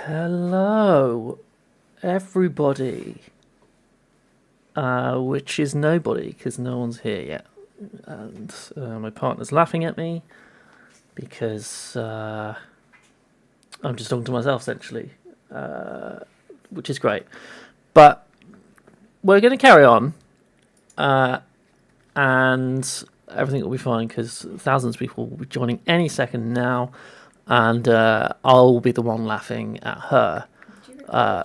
Hello, everybody. Which is nobody, because no one's here yet. And my partner's laughing at me because I'm just talking to myself, essentially, which is great. But we're going to carry on, and everything will be fine because thousands of people will be joining any second now, and I'll be the one laughing at her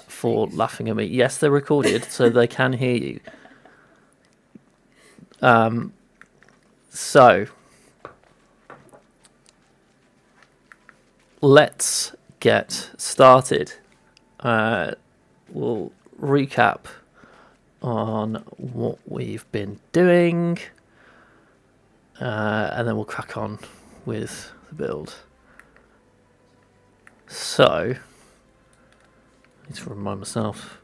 for laughing at me. Yes, they're recorded, so they can hear you. So, let's get started. We'll recap on what we've been doing, and then we'll crack on with the build. So, I need to remind myself.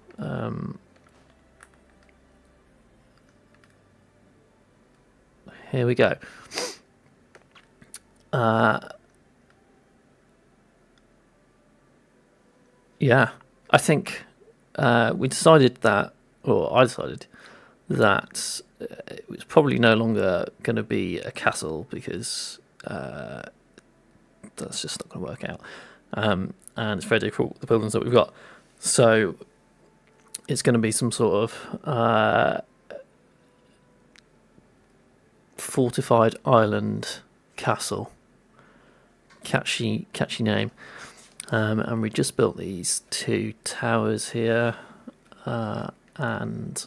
Here we go. Yeah, I think we decided that, or I decided that it was probably no longer going to be a castle because that's just not going to work out. And it's very difficult, the buildings that we've got. So it's going to be some sort of fortified island castle. Catchy name. And we just built these two towers here, and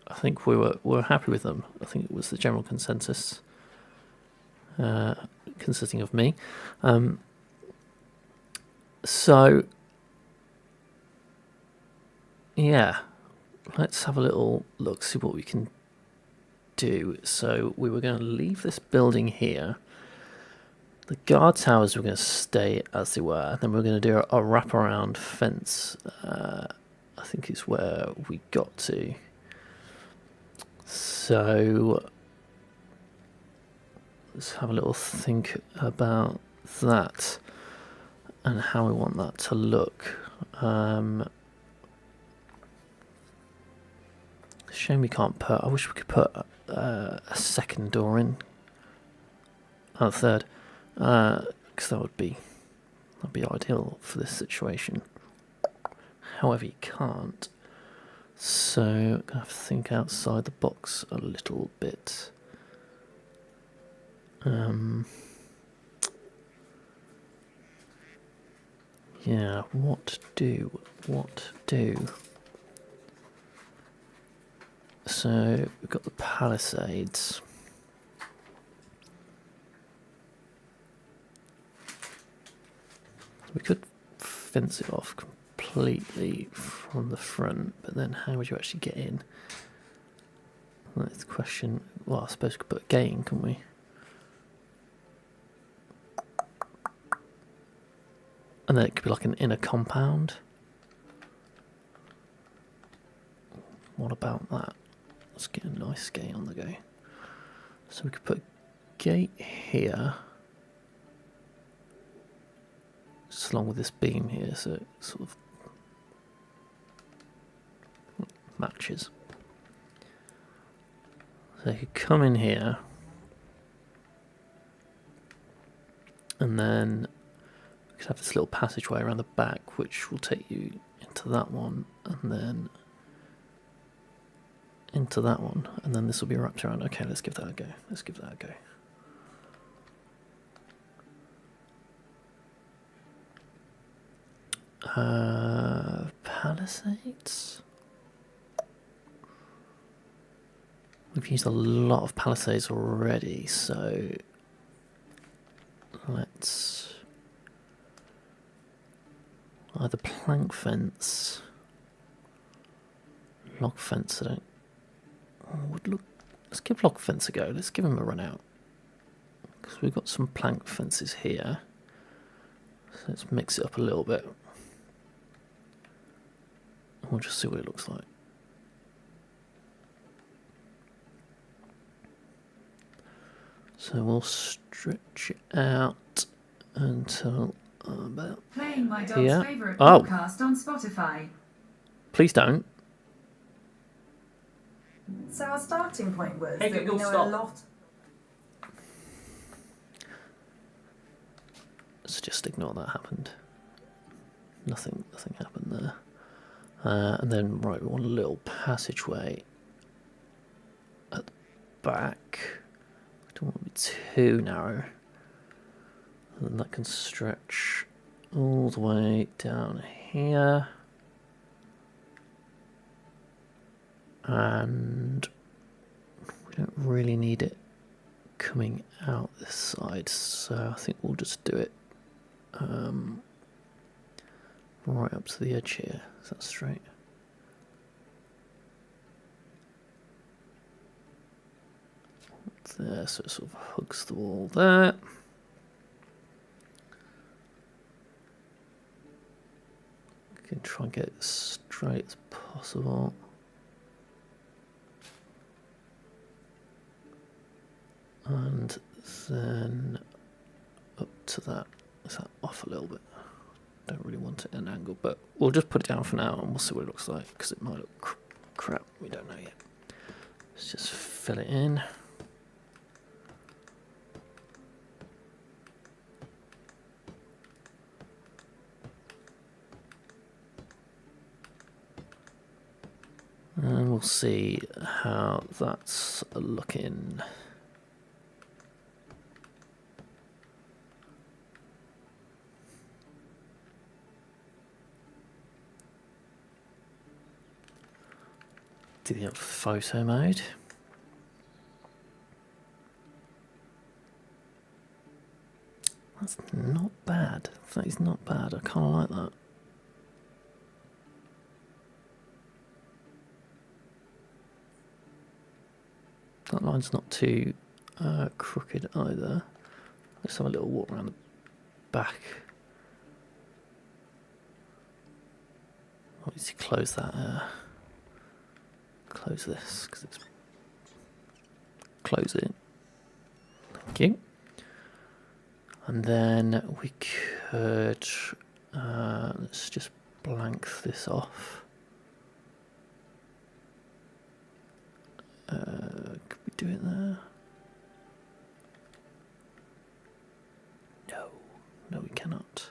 I think we were happy with them. I think it was the general consensus, consisting of me. So yeah, let's have a little look, see what we can do. So we were going to leave this building here. The guard towers were going to stay as they were, and then we're going to do a wraparound fence. I think is where we got to. So let's have a little think about that and how we want that to look. Shame we can't put. I wish we could put a second door in. A third. Because that'd be ideal for this situation. However, you can't. So I'm gonna have to think outside the box a little bit. Yeah, what do? So we've got the palisades. We could fence it off completely from the front, but then how would you actually get in? That's the question. Well, I suppose we could put a gate in, couldn't we? And then it could be like an inner compound. What about that? Let's get a nice gate on the go. So we could put a gate here. Just along with this beam here, so it sort of matches. So you could come in here, and then we could have this little passageway around the back, which will take you into that one, and then into that one, and then this will be wrapped around. Okay, let's give that a go. Palisades? We've used a lot of palisades already, so let's either plank fence, log fence. Let's give log fence a go. Let's give him a run out because we've got some plank fences here. So let's mix it up a little bit. We'll just see what it looks like. So we'll stretch it out until about Playing my dog's here. favourite Oh, podcast on Spotify. please don't. So our starting point was Hey, that we Google, know stop. a lot. Let's just ignore that happened. Nothing happened there. And then, right, we want a little passageway at the back. We don't want to be too narrow. And then that can stretch all the way down here. And we don't really need it coming out this side, so I think we'll just do it right up to the edge here. Is that straight? There, so it sort of hugs the wall there. We can try and get it as straight as possible. And then up to that. Is that off a little bit? Don't really want it at an angle, but we'll just put it down for now and we'll see what it looks like, because it might look crap. We don't know yet. Let's just fill it in. And we'll see how that's looking. Do the photo mode. That's not bad. That is not bad. I kind of like that. That line's not too crooked either. Let's have a little walk around the back. Obviously close that. Close this, because it's... Close it. Thank you. And then we could... let's just blank this off. Could we do it there? No, we cannot.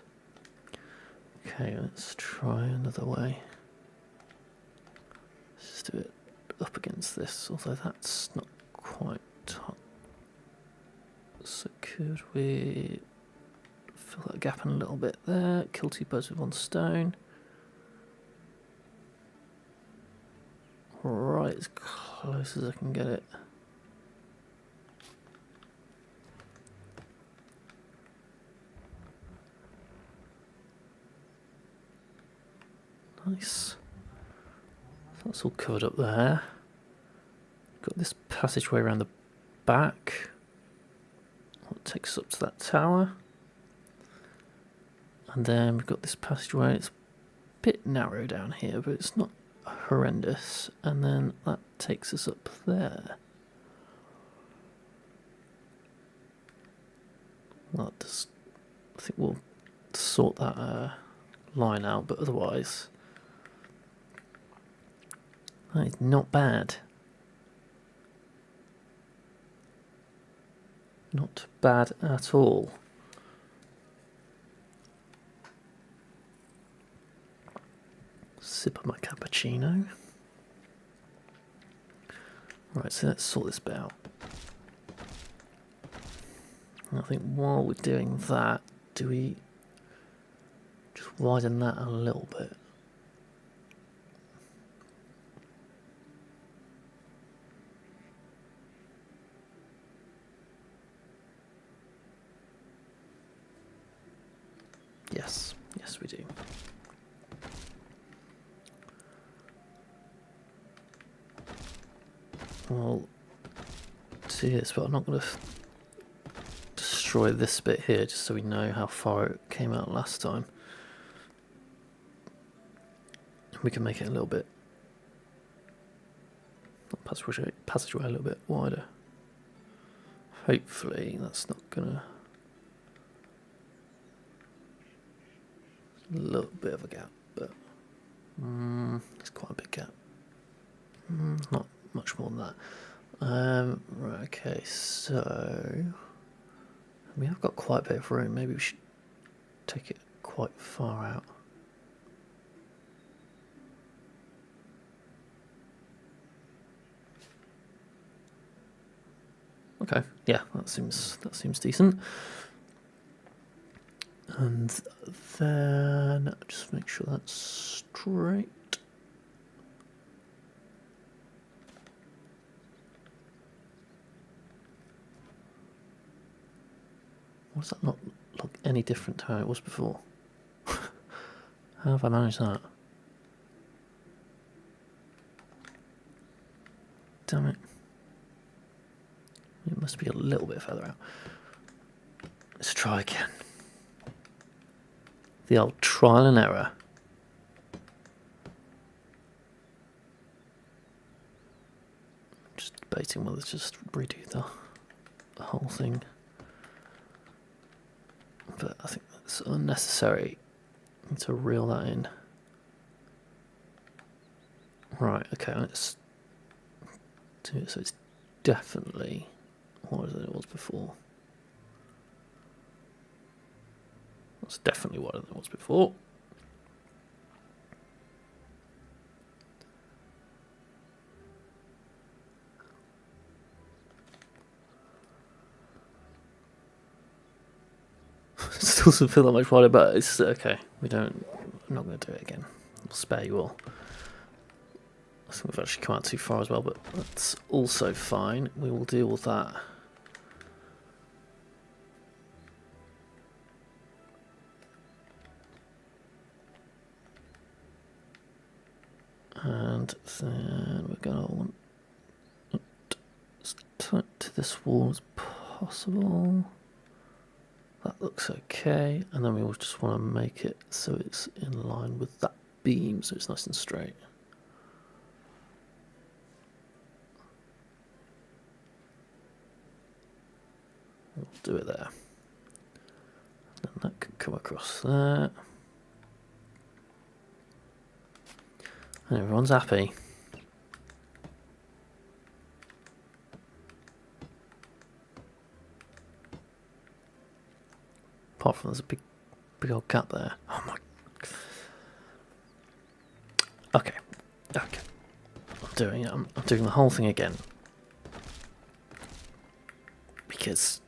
Okay, let's try another way. Let's just do it up against this, although that's not quite top. So could we fill that gap in a little bit there? Kill two birds with one stone. Right, as close as I can get it. Nice. So that's all covered up there. Got this passageway around the back. That takes us up to that tower. And then we've got this passageway. It's a bit narrow down here, but it's not horrendous. And then that takes us up there. Well, just, I think we'll sort that line out, but otherwise, that is not bad. Not bad at all. Sip of my cappuccino. Right, so let's sort this bit out. I think while we're doing that, do we just widen that a little bit? Yes, yes we do. I'll do this, but I'm not going to destroy this bit here just so we know how far it came out last time. We can make it a little bit, passageway a little bit wider. Hopefully that's not gonna A little bit of a gap, but it's quite a big gap. Not much more than that. Right, okay, so we have got quite a bit of room. Maybe we should take it quite far out. Okay, yeah, that seems decent. And then just make sure that's straight. Why does that not look any different to how it was before? How have I managed that? Damn it. It must be a little bit further out. Let's try again. The old trial and error. Just debating whether to just redo the whole thing. But I think that's unnecessary. I need to reel that in. Right, okay, let's do it so it's definitely wider than it was before. That's definitely wider than it was before. Still doesn't feel that much wider, but it's okay. I'm not going to do it again. I'll spare you all. I think we've actually come out too far as well, but that's also fine. We will deal with that. And then we're going to want it as tight to this wall as possible. That looks okay. And then we will just want to make it so it's in line with that beam, so it's nice and straight. We'll do it there. Then that can come across there. And everyone's happy. Apart from there's a big old gap there. Oh my. Okay. I'm doing it. I'm doing the whole thing again. Because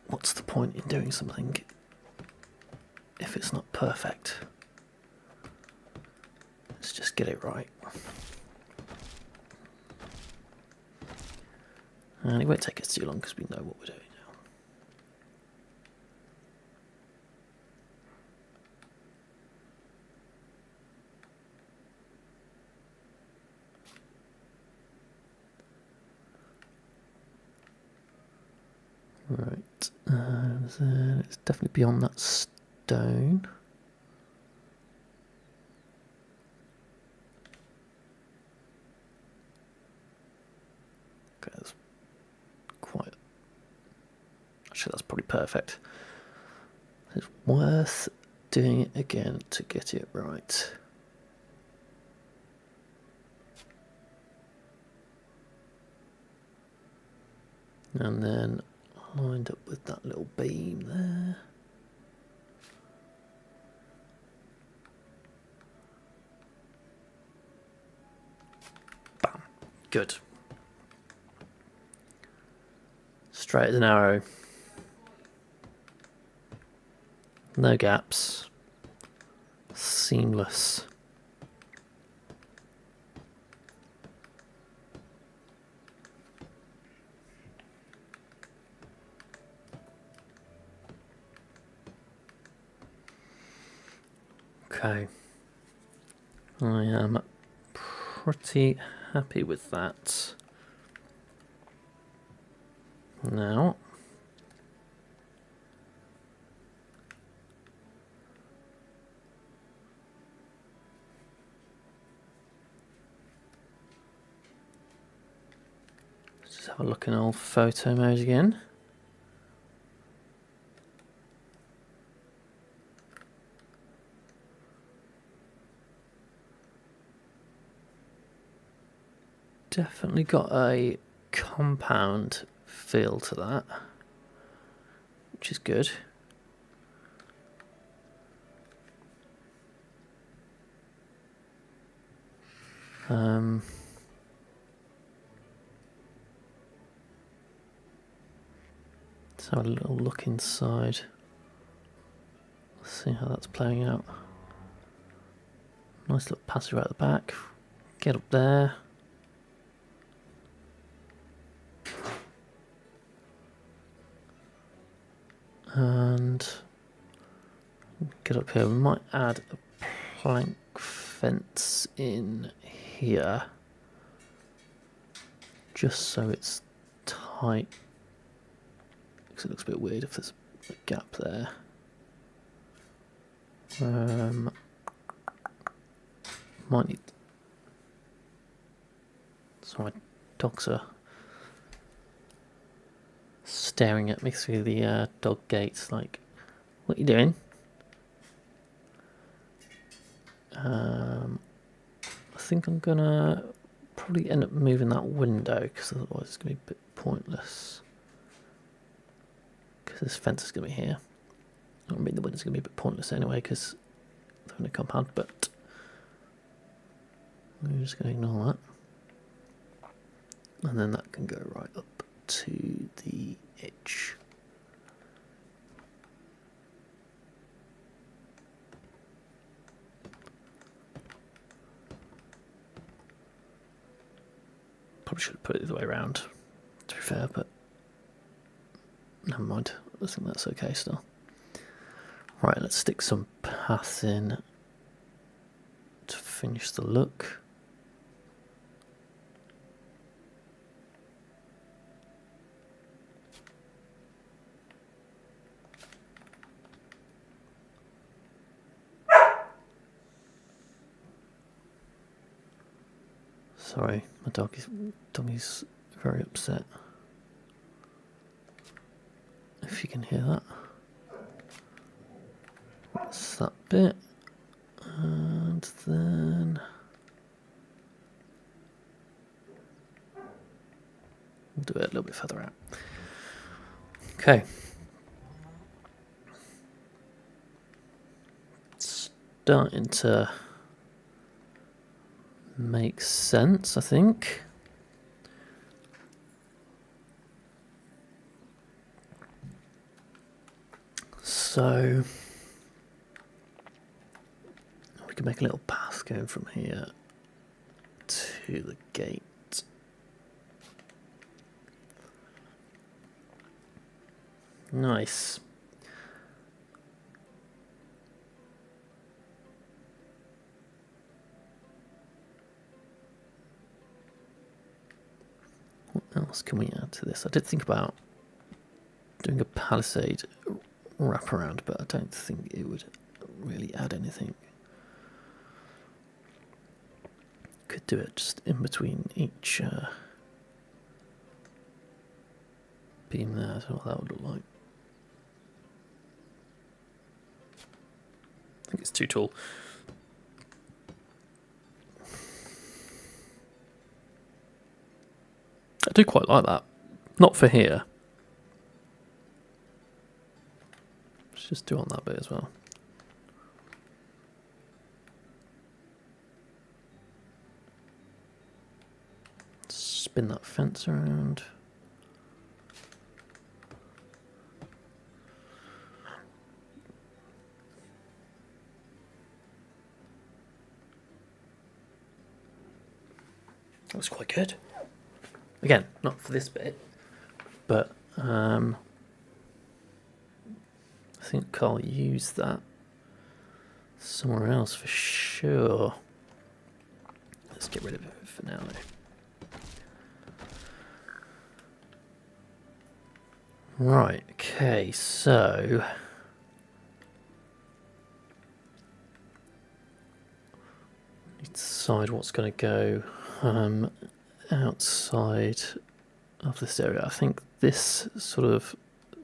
what's the point in doing something if it's not perfect? Let's just get it right. And it won't take us too long because we know what we're doing now. Right, and then it's definitely beyond that stone. Okay, that's quite. Actually, that's probably perfect. It's worth doing it again to get it right. And then lined up with that little beam there. Bam. Good. Straight as an arrow. No gaps. Seamless. Okay. I am pretty happy with that. Now, let's just have a look in old photo mode again. definitely got a compound feel to that, which is good. Let's have a little look inside. Let's see how that's playing out. Nice little passage right at the back. Get up there. And get up here. We might add a plank fence in here, just so it's tight, because it looks a bit weird if there's a gap there. Might need. Sorry, my dogs are staring at me through the dog gates like, what are you doing? I think I'm gonna probably end up moving that window, because otherwise it's gonna be a bit pointless, because this fence is gonna be here. I mean, the window's gonna be a bit pointless anyway because they're in a compound, but we're just gonna ignore that, and then that can go right up to the edge. Probably should have put it the other way around, to be fair, but never mind. I think that's okay still. Right, let's stick some paths in to finish the look. Sorry, my doggy's very upset. If you can hear that. That's that bit. And then we'll do it a little bit further out. Okay. Starting to make sense, I think. So we can make a little path going from here to the gate. Nice. What else can we add to this? I did think about doing a palisade wraparound, but I don't think it would really add anything. Could do it just in between each beam there. I don't know what that would look like. I think it's too tall. I do quite like that. Not for here. Let's just do on that bit as well. Spin that fence around. That was quite good. Again, not for this bit, but I think I'll use that somewhere else for sure. Let's get rid of it for now though. Right, okay, so need to decide what's going to go outside of this area. I think this sort of,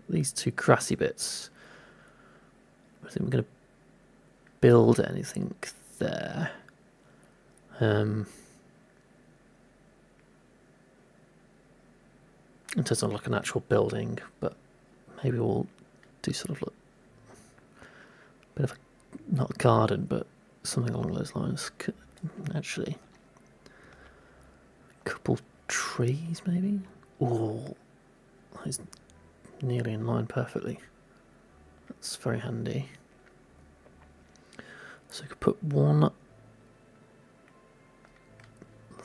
these two grassy bits, I think we're going to build anything there. in terms of like an actual building, but maybe we'll do sort of like a bit of a, not a garden, but something along those lines. Actually, a couple trees maybe. Oh, that's nearly in line perfectly. That's very handy. So I could put one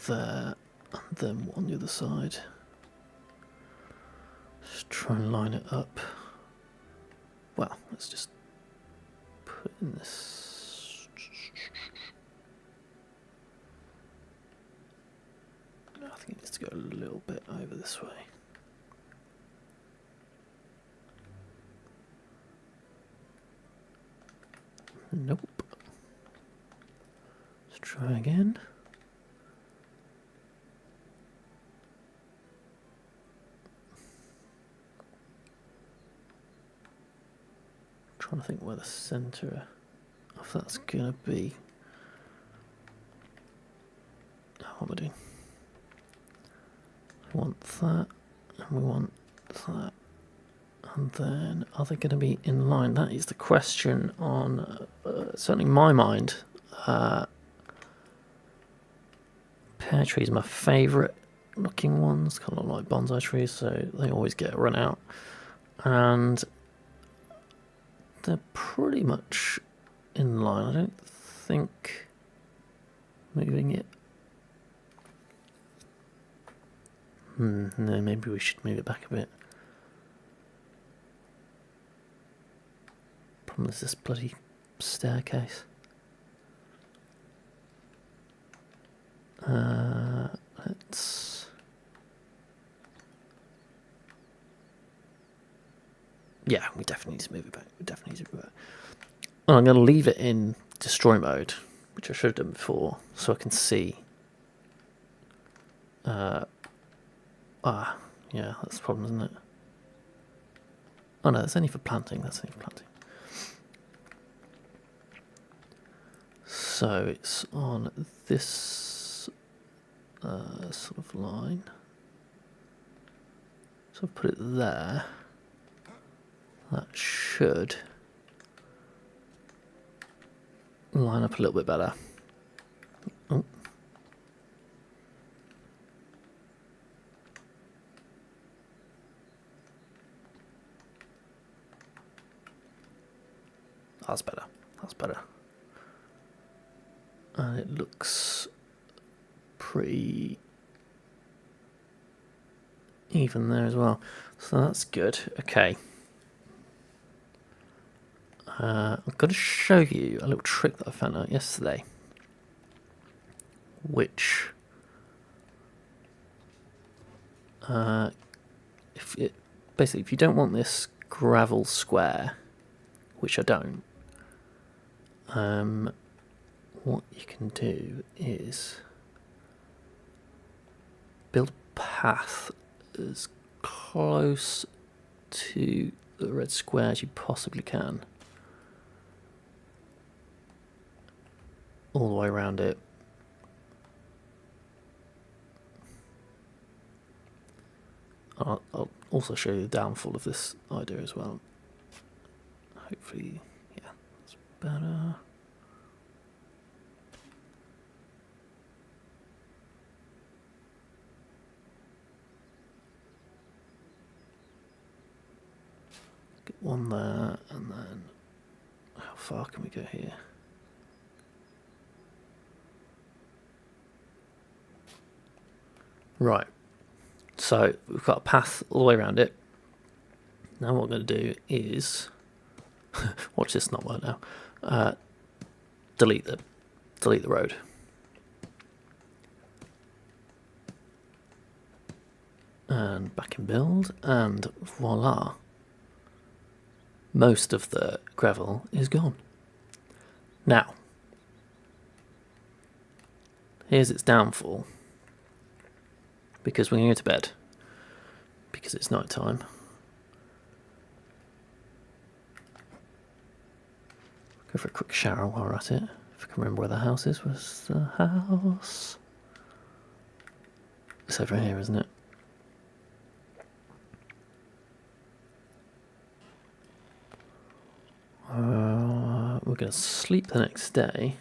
there and then one on the other side. Just try and line it up. Well, let's just put in this. I think it needs to go a little bit over this way. Nope. Let's try again. Trying to think where the centre of that's gonna be. What am I doing? We want that, and we want that, and then are they going to be in line? That is the question on certainly my mind. Pear trees are my favourite looking ones, kind of like bonsai trees, so they always get run out, and they're pretty much in line. I don't think moving it. No, maybe we should move it back a bit. Problem is this bloody staircase. Let's. Yeah, we definitely need to move it back. We definitely need to move it back. Well, I'm going to leave it in destroy mode, which I should have done before, so I can see. Yeah, that's the problem, isn't it? Oh no, that's only for planting. That's only for planting. So it's on this sort of line. So I'll put it there. That should line up a little bit better. Oh. That's better. That's better. And it looks pretty even there as well. So that's good. Okay. I'm going to show you a little trick that I found out yesterday, which basically if you don't want this gravel square, which I don't, what you can do is build a path as close to the red square as you possibly can, all the way around it. I'll also show you the downfall of this idea as well. Hopefully, yeah, that's better. Get one there, and then how far can we go here? Right, so we've got a path all the way around it. Now what I'm going to do is watch this not work now. Delete the road. And back in build, and voila. Most of the gravel is gone. Now, here's its downfall. Because we're going to go to bed. Because it's night time. Go for a quick shower while we're at it. If I can remember where the house is. Where's the house? It's over here, isn't it? going to sleep the next day.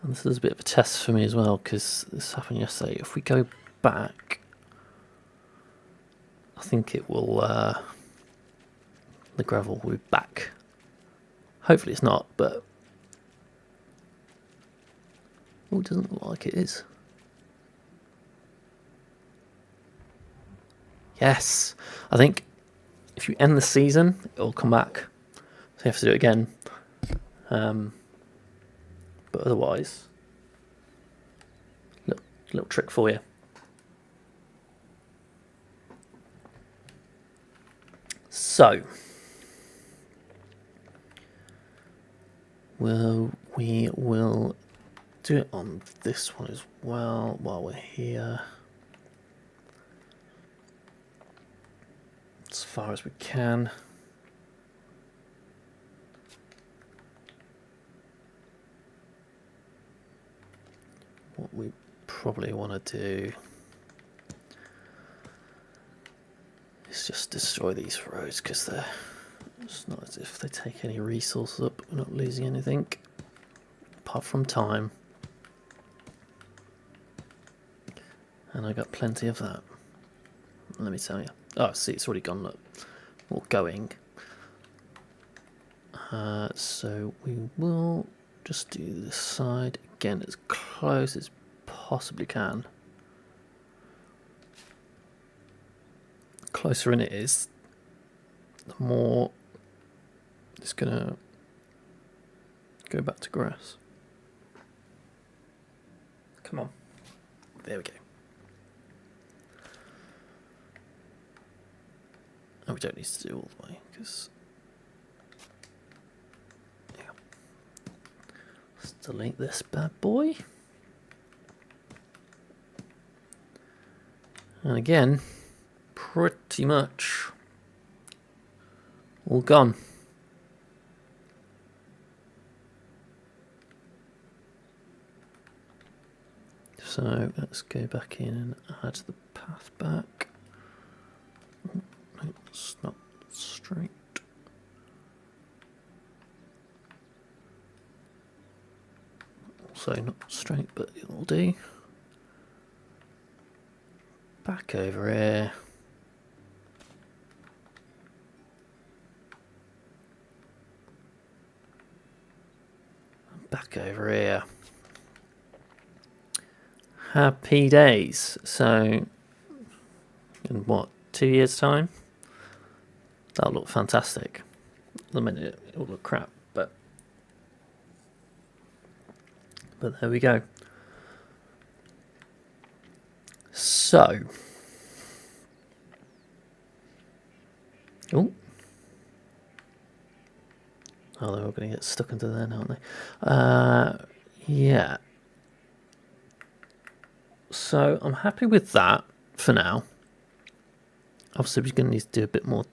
And this is a bit of a test for me as well, because this happened yesterday. If we go back, I think it will, the gravel will be back. Hopefully it's not, but oh, it doesn't look like it is. Yes, I think if you end the season, it'll come back. So you have to do it again. But otherwise, little trick for you. So, we will do it on this one as well while we're here. As far as we can. What we probably want to do is just destroy these roads, because it's not as if they take any resources up. We're not losing anything apart from time, and I got plenty of that, let me tell you. Oh, see, it's already gone, look, or going. So we will just do this side again as close as possibly can. The closer in it is, the more it's gonna go back to grass. Come on, there we go. And we don't need to do all the way, because yeah. Let's delete this bad boy. And again, pretty much all gone. So let's go back in and add the path back. No, it's not straight. Also not straight, but it'll do. Back over here. Back over here. Happy days. So, in what, 2 years' time? That'll look fantastic. At the minute, it'll look crap, but there we go. So, oh, they're all going to get stuck into there, aren't they? Yeah. So I'm happy with that for now. Obviously, we're going to need to do a bit more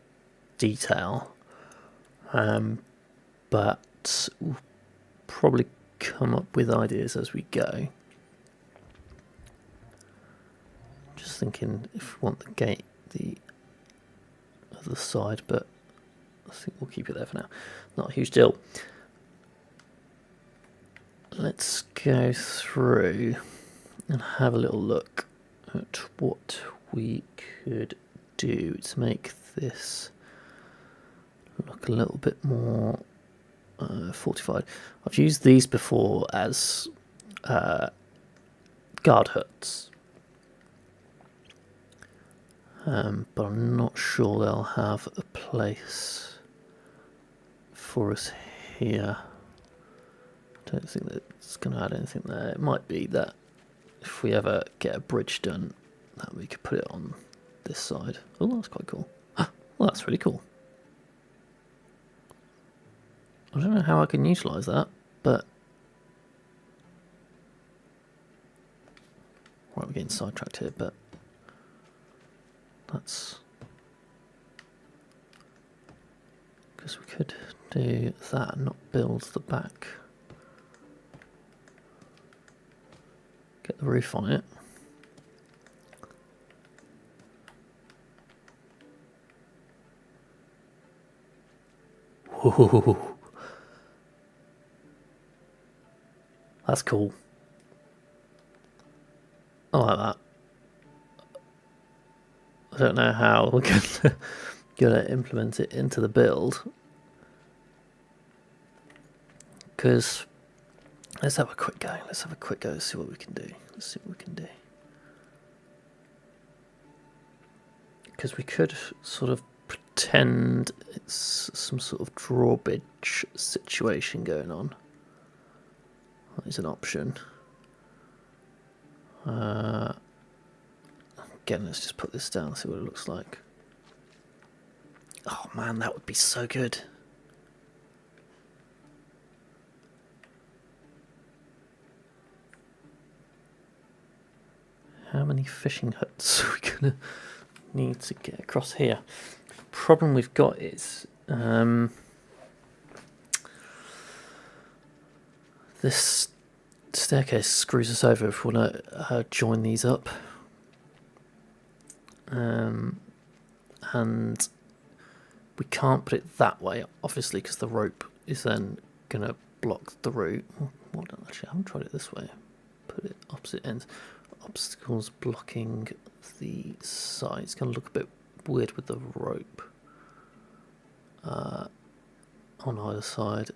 detail, but we'll probably come up with ideas as we go. Just thinking if we want the gate the other side, but I think we'll keep it there for now. Not a huge deal. Let's go through and have a little look at what we could do to make this look a little bit more fortified. I've used these before as guard huts, but I'm not sure they'll have a place for us here. I don't think that it's going to add anything there. It might be that if we ever get a bridge done, that we could put it on this side. Oh, that's quite cool. Well, that's really cool. I don't know how I can utilise that, but right, we're getting sidetracked here, but that's because we could do that and not build the back. Get the roof on it. Whoa. That's cool. I like that. I don't know how we're gonna implement it into the build, because let's have a quick go. Let's have a quick go. See what we can do. Let's see what we can do. Because we could sort of pretend it's some sort of drawbridge situation going on. That is an option. Again, let's just put this down, see what it looks like. Oh man, that would be so good. How many fishing huts are we gonna need to get across here? Problem we've got is this staircase screws us over if we want to join these up. And we can't put it that way, obviously, because the rope is then going to block the route. Well done, actually, I haven't tried it this way. Put it opposite ends. Obstacles blocking the side. It's going to look a bit weird with the rope on either side.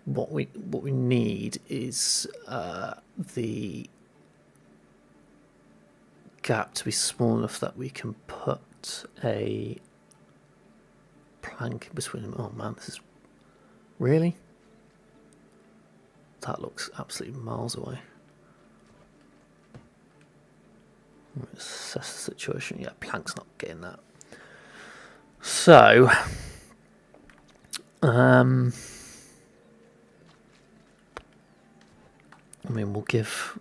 What we need is the gap to be small enough that we can put a plank between them. Oh man, this is really, that looks absolutely miles away. Let's assess the situation. Yeah, plank's not getting that. So I mean, we'll give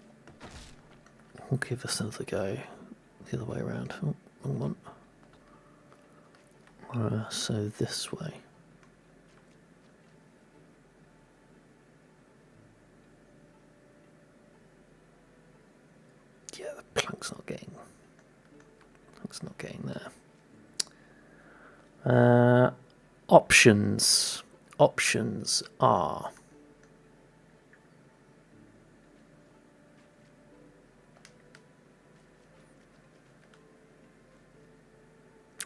this another go. The other way around. Oh, wrong one. So this way. Yeah, the plank's not getting there. Options are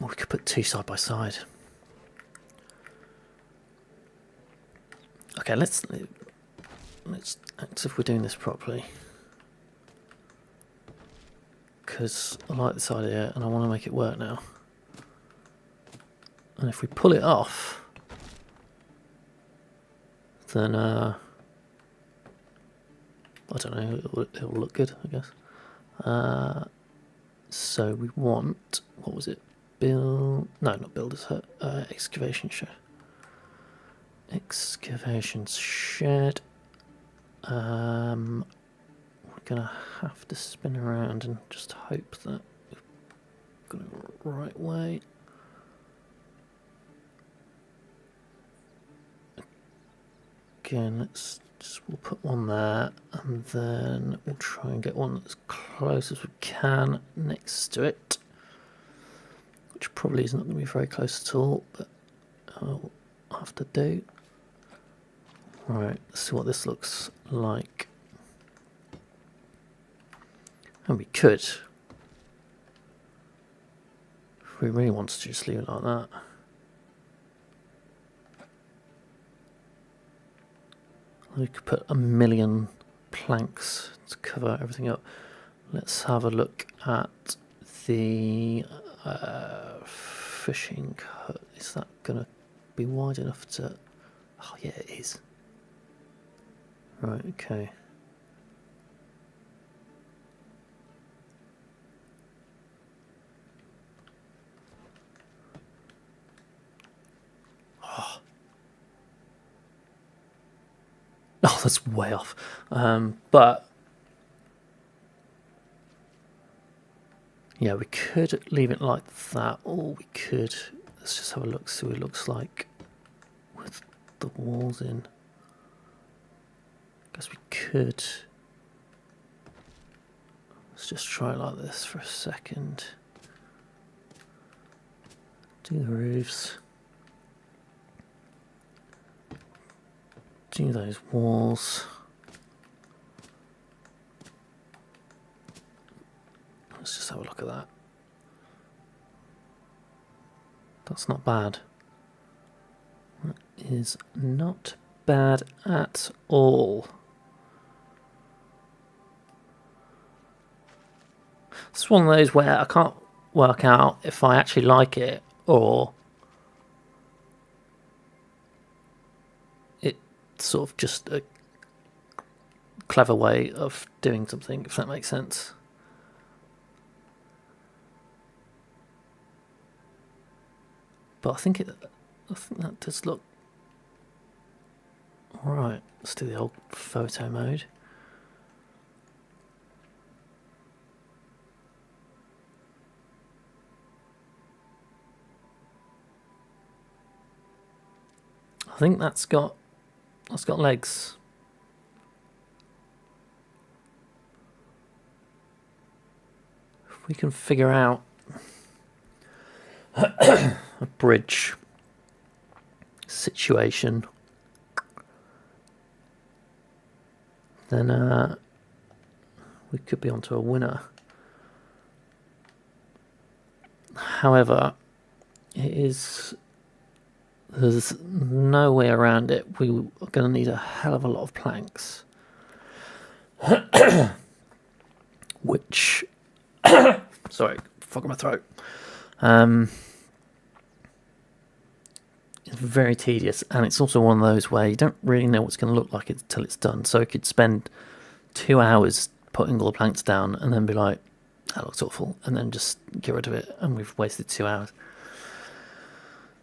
we could put two side by side. Okay, let's act if we're doing this properly, because I like this idea and I want to make it work now. And if we pull it off, then I don't know, it'll look good, I guess. So we want, what was it? Not builder's hut. Excavation shed. Excavation shed. We're gonna have to spin around and just hope that we've got it the right way. Again, we'll put one there, and then we'll try and get one as close as we can next to it, which probably is not going to be very close at all, but I'll have to do. Right, let's see what this looks like. And we could, if we really wanted to, just leave it like that. We could put a million planks to cover everything up. Let's have a look at the fishing hut. Is that going to be wide enough to... Oh yeah, it is. Right, okay. Oh, that's way off. But yeah, we could leave it like that, or we could, let's just have a look, see what it looks like with the walls in. I guess we could, let's just try it like this for a second. Do the roofs. Do those walls. Look at that. That's not bad. That is not bad at all. It's one of those where I can't work out if I actually like it or it's sort of just a clever way of doing something, if that makes sense. But I think that does look alright. Let's do the old photo mode. I think that's got legs. If we can figure out a bridge situation, then we could be onto a winner. However, there's no way around it. We are going to need a hell of a lot of planks. Which, sorry, fog in my throat. It's very tedious, and it's also one of those where you don't really know what's going to look like until it's done. So you could spend 2 hours putting all the planks down and then be like, that looks awful, and then just get rid of it, and we've wasted 2 hours.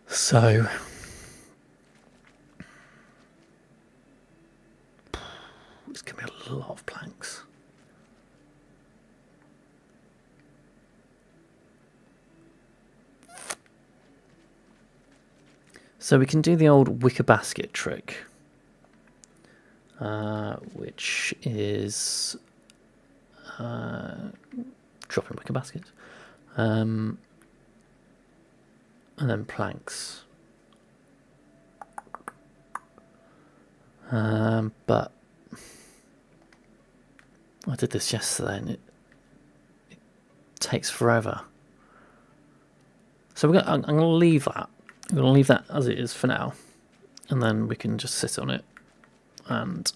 So it's going to be a lot of planks. So we can do the old wicker basket trick, which is dropping wicker baskets, and then planks. But I did this yesterday, and it takes forever. So I'm going to leave that. I'm going to leave that as it is for now, and then we can just sit on it, and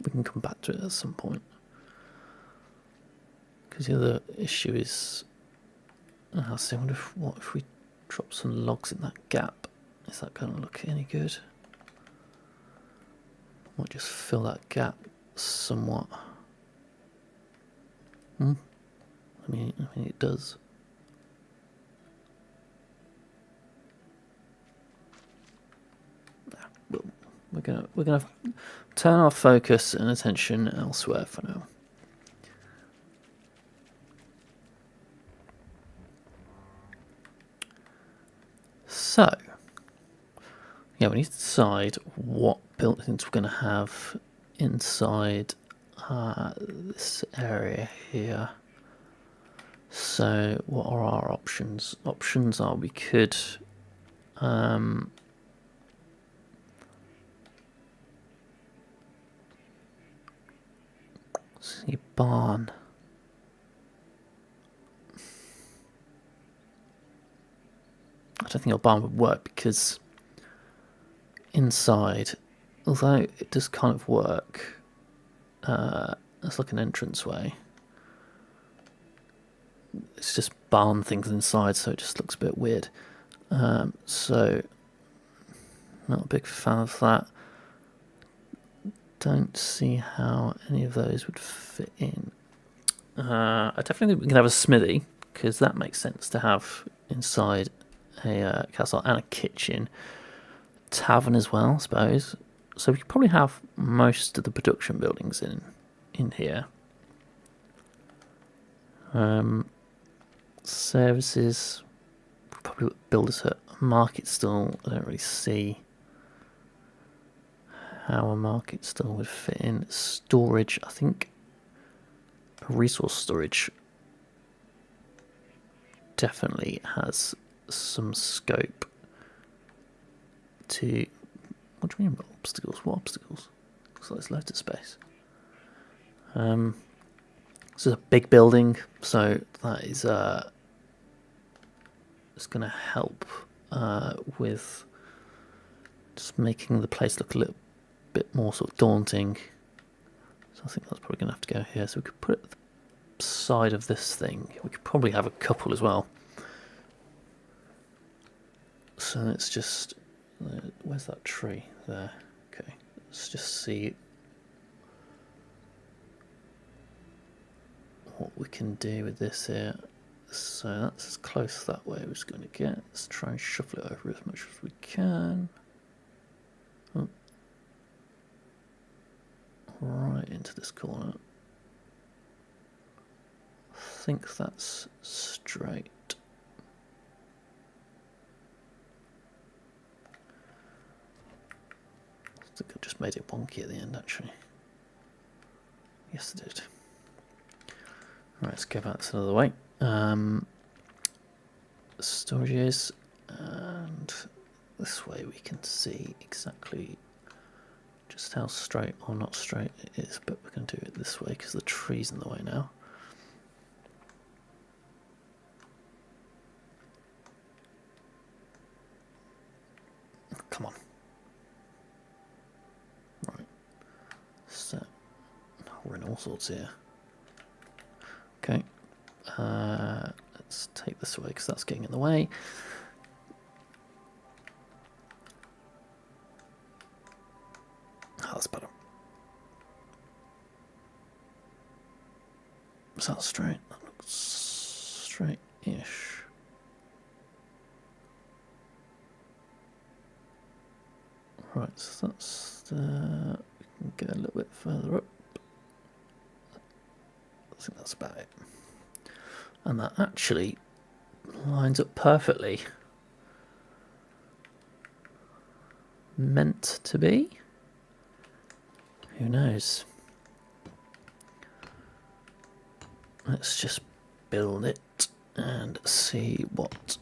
we can come back to it at some point. Because the other issue is, I wonder what if we drop some logs in that gap? Is that going to look any good? Might just fill that gap somewhat. I mean it does. We're gonna turn our focus and attention elsewhere for now. So, yeah, we need to decide what buildings we're going to have inside this area here. So, what are our options? Options are we could see barn. I don't think a barn would work because inside, although it does kind of work, it's like an entranceway. It's just barn things inside, so it just looks a bit weird. So, not a big fan of that. Don't see how any of those would fit in. I definitely think we can have a smithy, because that makes sense to have inside a castle, and a kitchen. Tavern as well, I suppose. So we could probably have most of the production buildings in here. Services, probably build us a market stall. I don't really see how a market stall would fit in. Storage, I think a resource storage definitely has some scope to... What do you mean by obstacles? What obstacles? Looks like there's loads of space. This is a big building, so that is it's going to help with just making the place look a little bit more sort of daunting. So I think that's probably going to have to go here. So we could put it at the side of this thing. We could probably have a couple as well. So let's just... where's that tree? There. Okay. Let's just see what we can do with this here. So that's as close that way as we're going to get. Let's try and shuffle it over as much as we can. Oh. Right into this corner. I think that's straight. I think I just made it wonky at the end, actually. Yes, I did. Right, let's go back this another way. Storages, and this way we can see exactly just how straight or not straight it is, but we're going to do it this way because the tree's in the way now. Come on. Right. So, we're in all sorts here. Okay. Let's take this away because that's getting in the way. Oh, that's better. Is that straight? That looks straight-ish. Right, so that's the... we can go a little bit further up. I think that's about it. And that actually lines up perfectly. Meant to be? Who knows? Let's just build it and see what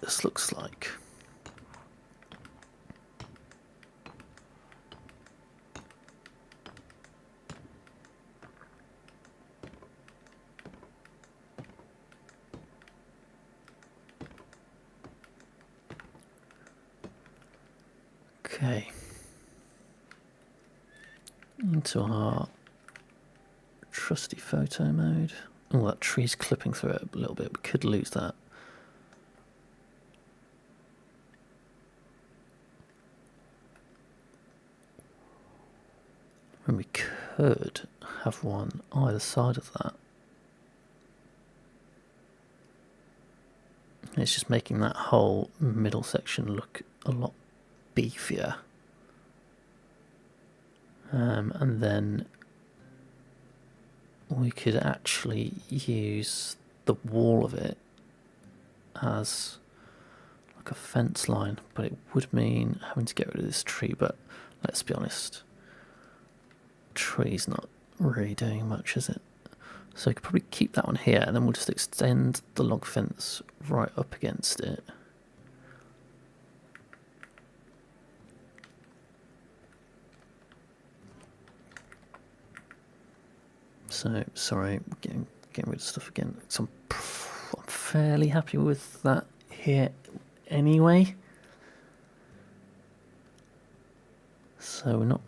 this looks like. Okay, into our trusty photo mode. Oh, that tree's clipping through it a little bit. We could lose that. And we could have one either side of that. It's just making that whole middle section look a lot beefier. And then we could actually use the wall of it as like a fence line, but it would mean having to get rid of this tree. But let's be honest, tree's not really doing much, is it? So we could probably keep that one here, and then we'll just extend the log fence right up against it. So, sorry, getting rid of stuff again. So I'm fairly happy with that here anyway. So we're not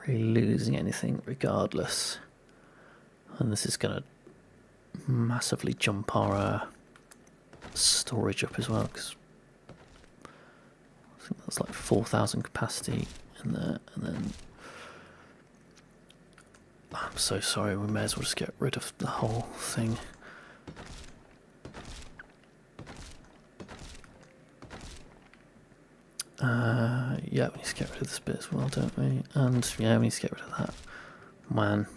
really losing anything regardless. And this is going to massively jump our storage up as well, because I think that's like 4,000 capacity in there, and then I'm so sorry, we may as well just get rid of the whole thing. Yeah, we need to get rid of this bit as well, don't we? And yeah, we need to get rid of that. Man.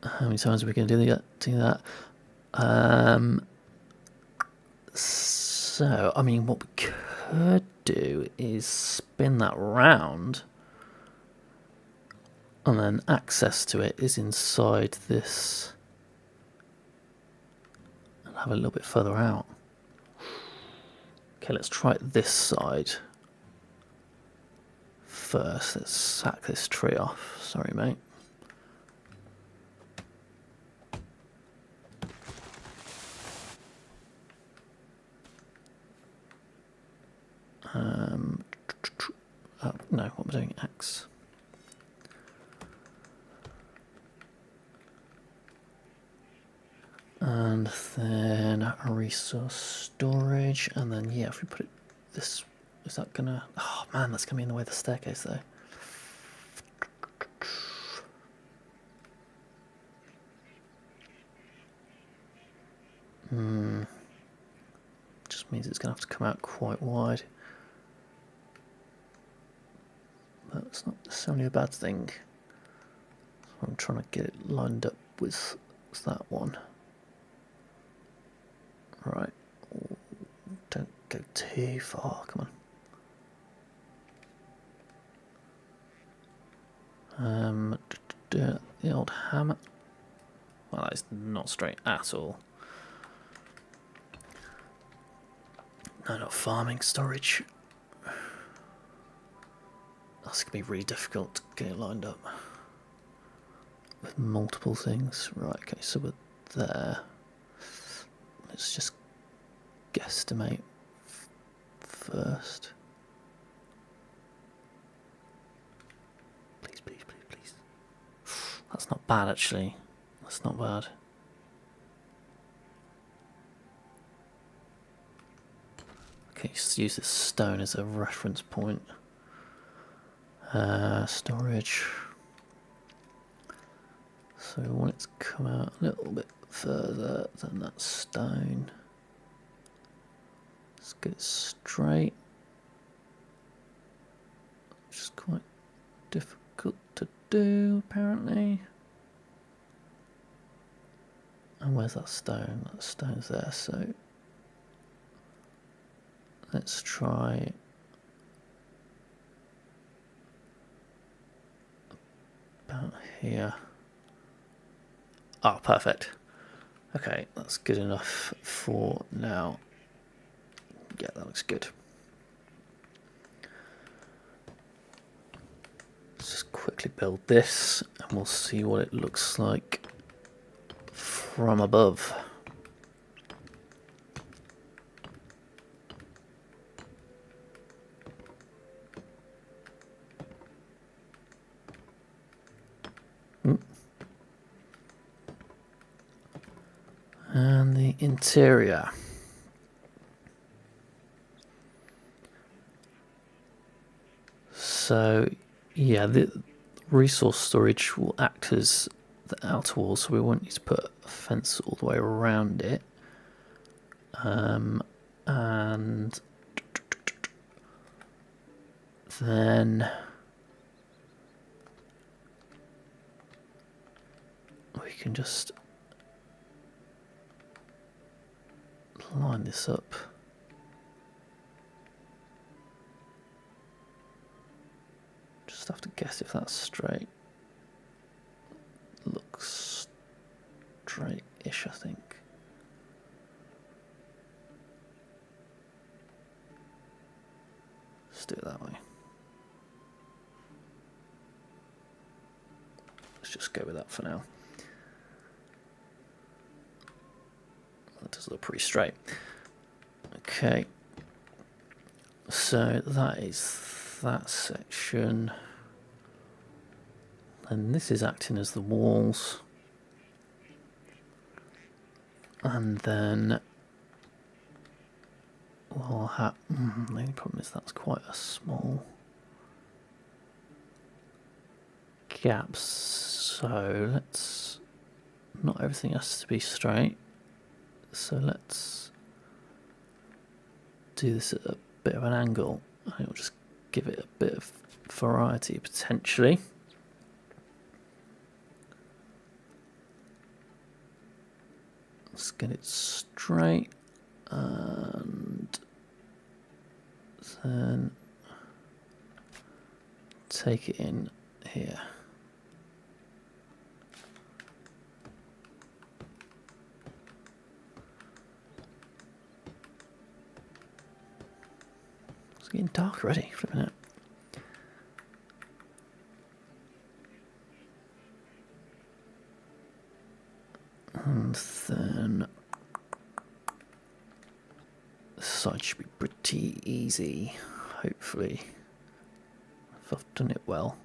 How many times are we going to do that? So, I mean, what we could do is spin that round, and then access to it is inside this, and have a little bit further out. Okay, let's try this side first. Let's sack this tree off. Sorry, mate. No, what am I doing? X. And then a resource storage, and then yeah, if we put it this, is that gonna? Oh man, that's gonna be in the way of the staircase though. Just means it's gonna have to come out quite wide. But it's not necessarily a bad thing. So I'm trying to get it lined up with that one. Right. Don't go too far, come on. The old hammer. Well, that is not straight at all. No, not farming, storage. That's going to be really difficult to get it lined up with multiple things. Right, okay, so we're there. Let's just guesstimate first. Please, please, please, please. That's not bad, actually. That's not bad. Okay, just use this stone as a reference point. Storage. So we want it to come out a little bit further than that stone. Let's get it straight. Which is quite difficult to do, apparently. And where's that stone? That stone's there, so let's try about here. Oh, perfect. Okay, that's good enough for now. Yeah, that looks good. Let's just quickly build this and we'll see what it looks like from above. And the interior. So, yeah, the resource storage will act as the outer wall, so we want you to put a fence all the way around it. And then we can just line this up. Just have to guess if that's straight. Looks straight-ish, I think. Let's do it that way. Let's just go with that for now. That does look pretty straight. Okay. So that is that section. And this is acting as the walls. And then we'll have... the only problem is that's quite a small gap. So let's... Not everything has to be straight. So let's do this at a bit of an angle. I'll just give it a bit of variety potentially. Let's get it straight and then take it in here. It's getting dark already, flipping it. And then the side should be pretty easy, hopefully. if I've done it well,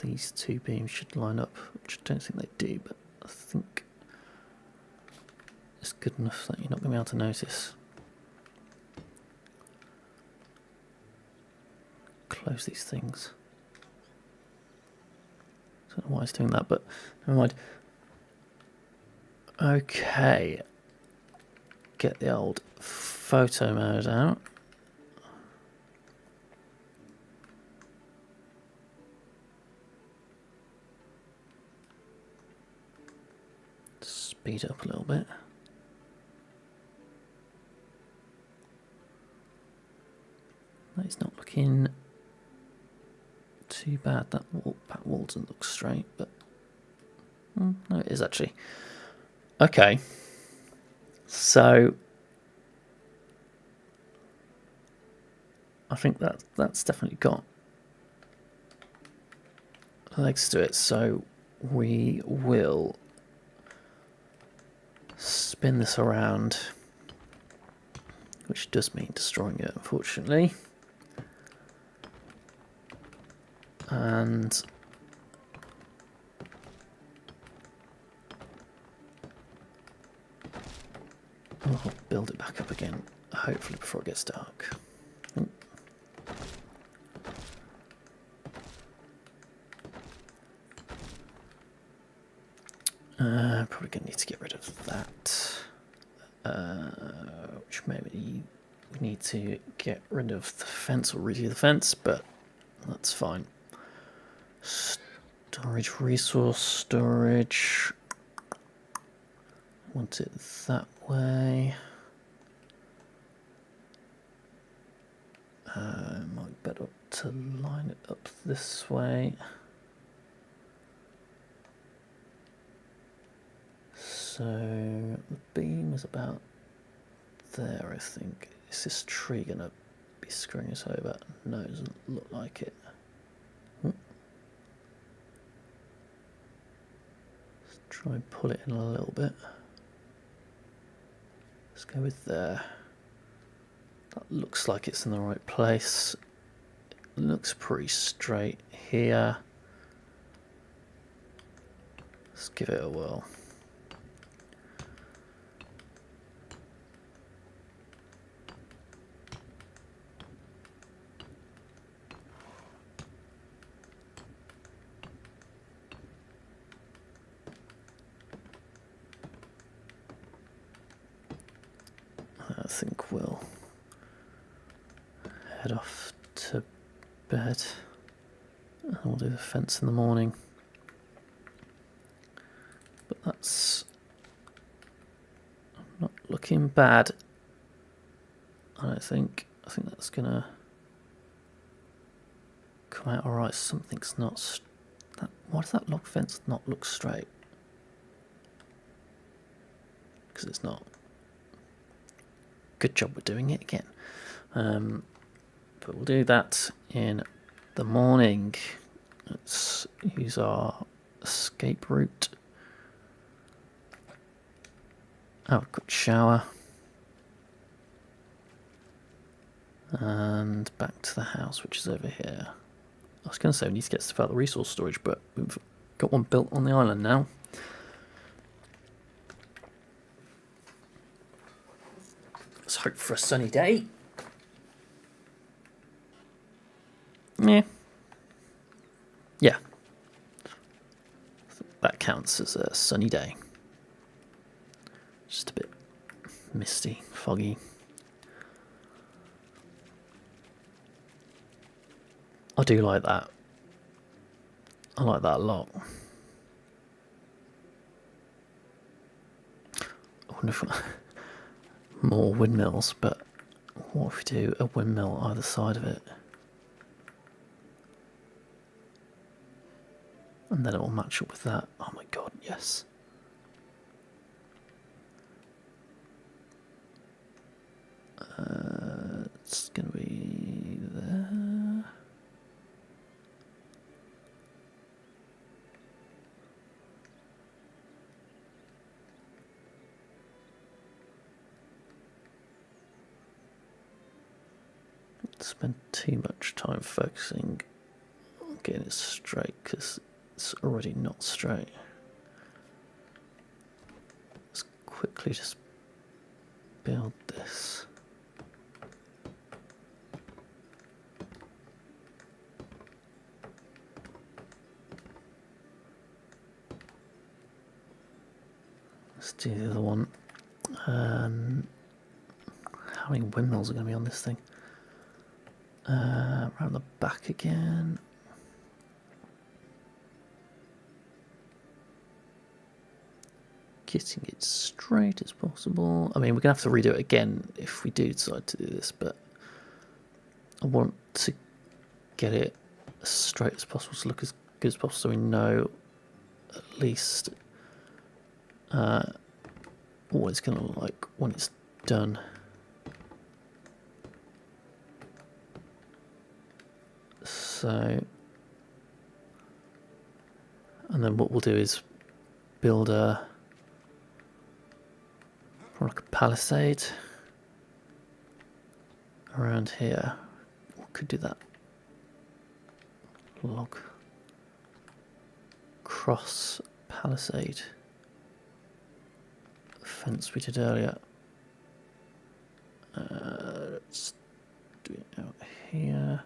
these two beams should line up, which I don't think they do, but I think it's good enough that you're not going to be able to notice. Close these things. I don't know why it's doing that, but never mind. Okay. Get the old photo mode out. Speed up a little bit. It's not looking too bad. That wall doesn't look straight, but no, it is actually. Okay, so I think that's definitely got legs to it. So we will spin this around, which does mean destroying it, unfortunately. And I'll build it back up again, hopefully before it gets dark. Probably going to need to get rid of that, which maybe we need to get rid of the fence or redo the fence, but that's fine. Storage, resource storage. Want it that way. Might be better to line it up this way. So the beam is about there, I think. Is this tree going to be screwing us over? No, it doesn't look like it. Let's try and pull it in a little bit. Let's go with there. That looks like it's in the right place. It looks pretty straight here. Let's give it a whirl. I think we'll head off to bed and we'll do the fence in the morning. But that's not looking bad. I think that's gonna come out alright. Something's not. Why does that log fence not look straight? Because it's not. Good job we're doing it again. But we'll do that in the morning. Let's use our escape route. Have a quick shower. And back to the house, which is over here. I was going to say we need to get stuff out of the resource storage, but we've got one built on the island now. Let's hope for a sunny day. Yeah. That counts as a sunny day. Just a bit misty, foggy. I do like that. I like that a lot. I wonder if more windmills, but what if we do a windmill either side of it? And then it will match up with that. Oh my god, yes. It's going to be there. Spend too much time focusing getting it straight because it's already not straight. Let's quickly just build this. Let's do the other one. How many windmills are going to be on this thing? Around the back again. Getting it straight as possible. I mean, we're going to have to redo it again if we do decide to do this, but I want to get it as straight as possible to look as good as possible so we know at least what it's going to look like when it's done. So, and then what we'll do is build a like a palisade around here. We could do that log cross palisade fence we did earlier. Let's do it out here.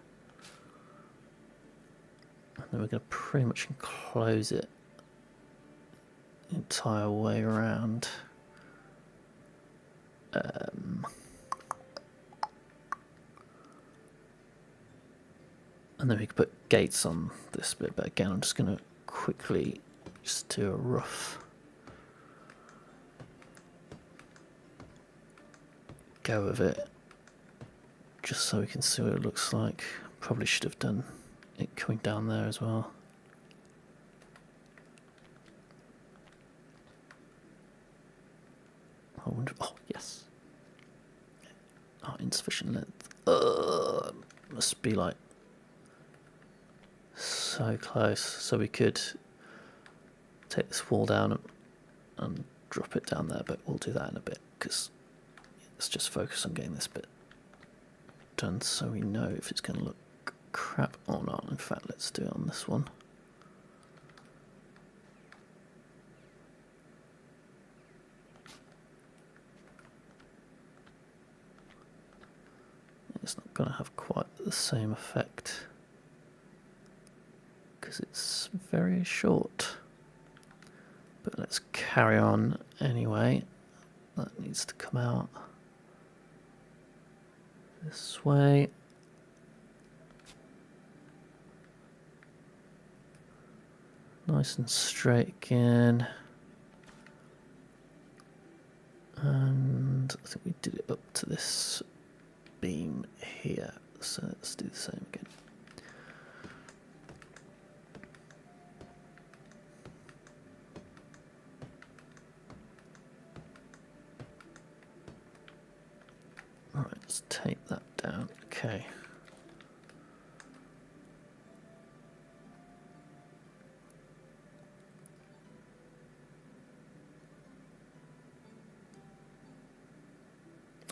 And then we're going to pretty much enclose it the entire way around. And then we could put gates on this bit, but again I'm just going to quickly just do a rough go of it just so we can see what it looks like. Probably should have done it coming down there as well. I wonder. Oh, yes. Oh, insufficient length. Must be like so close. So we could take this wall down and drop it down there, but we'll do that in a bit because let's just focus on getting this bit done so we know if it's going to look crap or not. In fact, let's do it on this one. It's not going to have quite the same effect because it's very short. But let's carry on anyway. That needs to come out this way. Nice and straight again. And I think we did it up to this beam here, so let's do the same again. All right, let's take that down. Okay.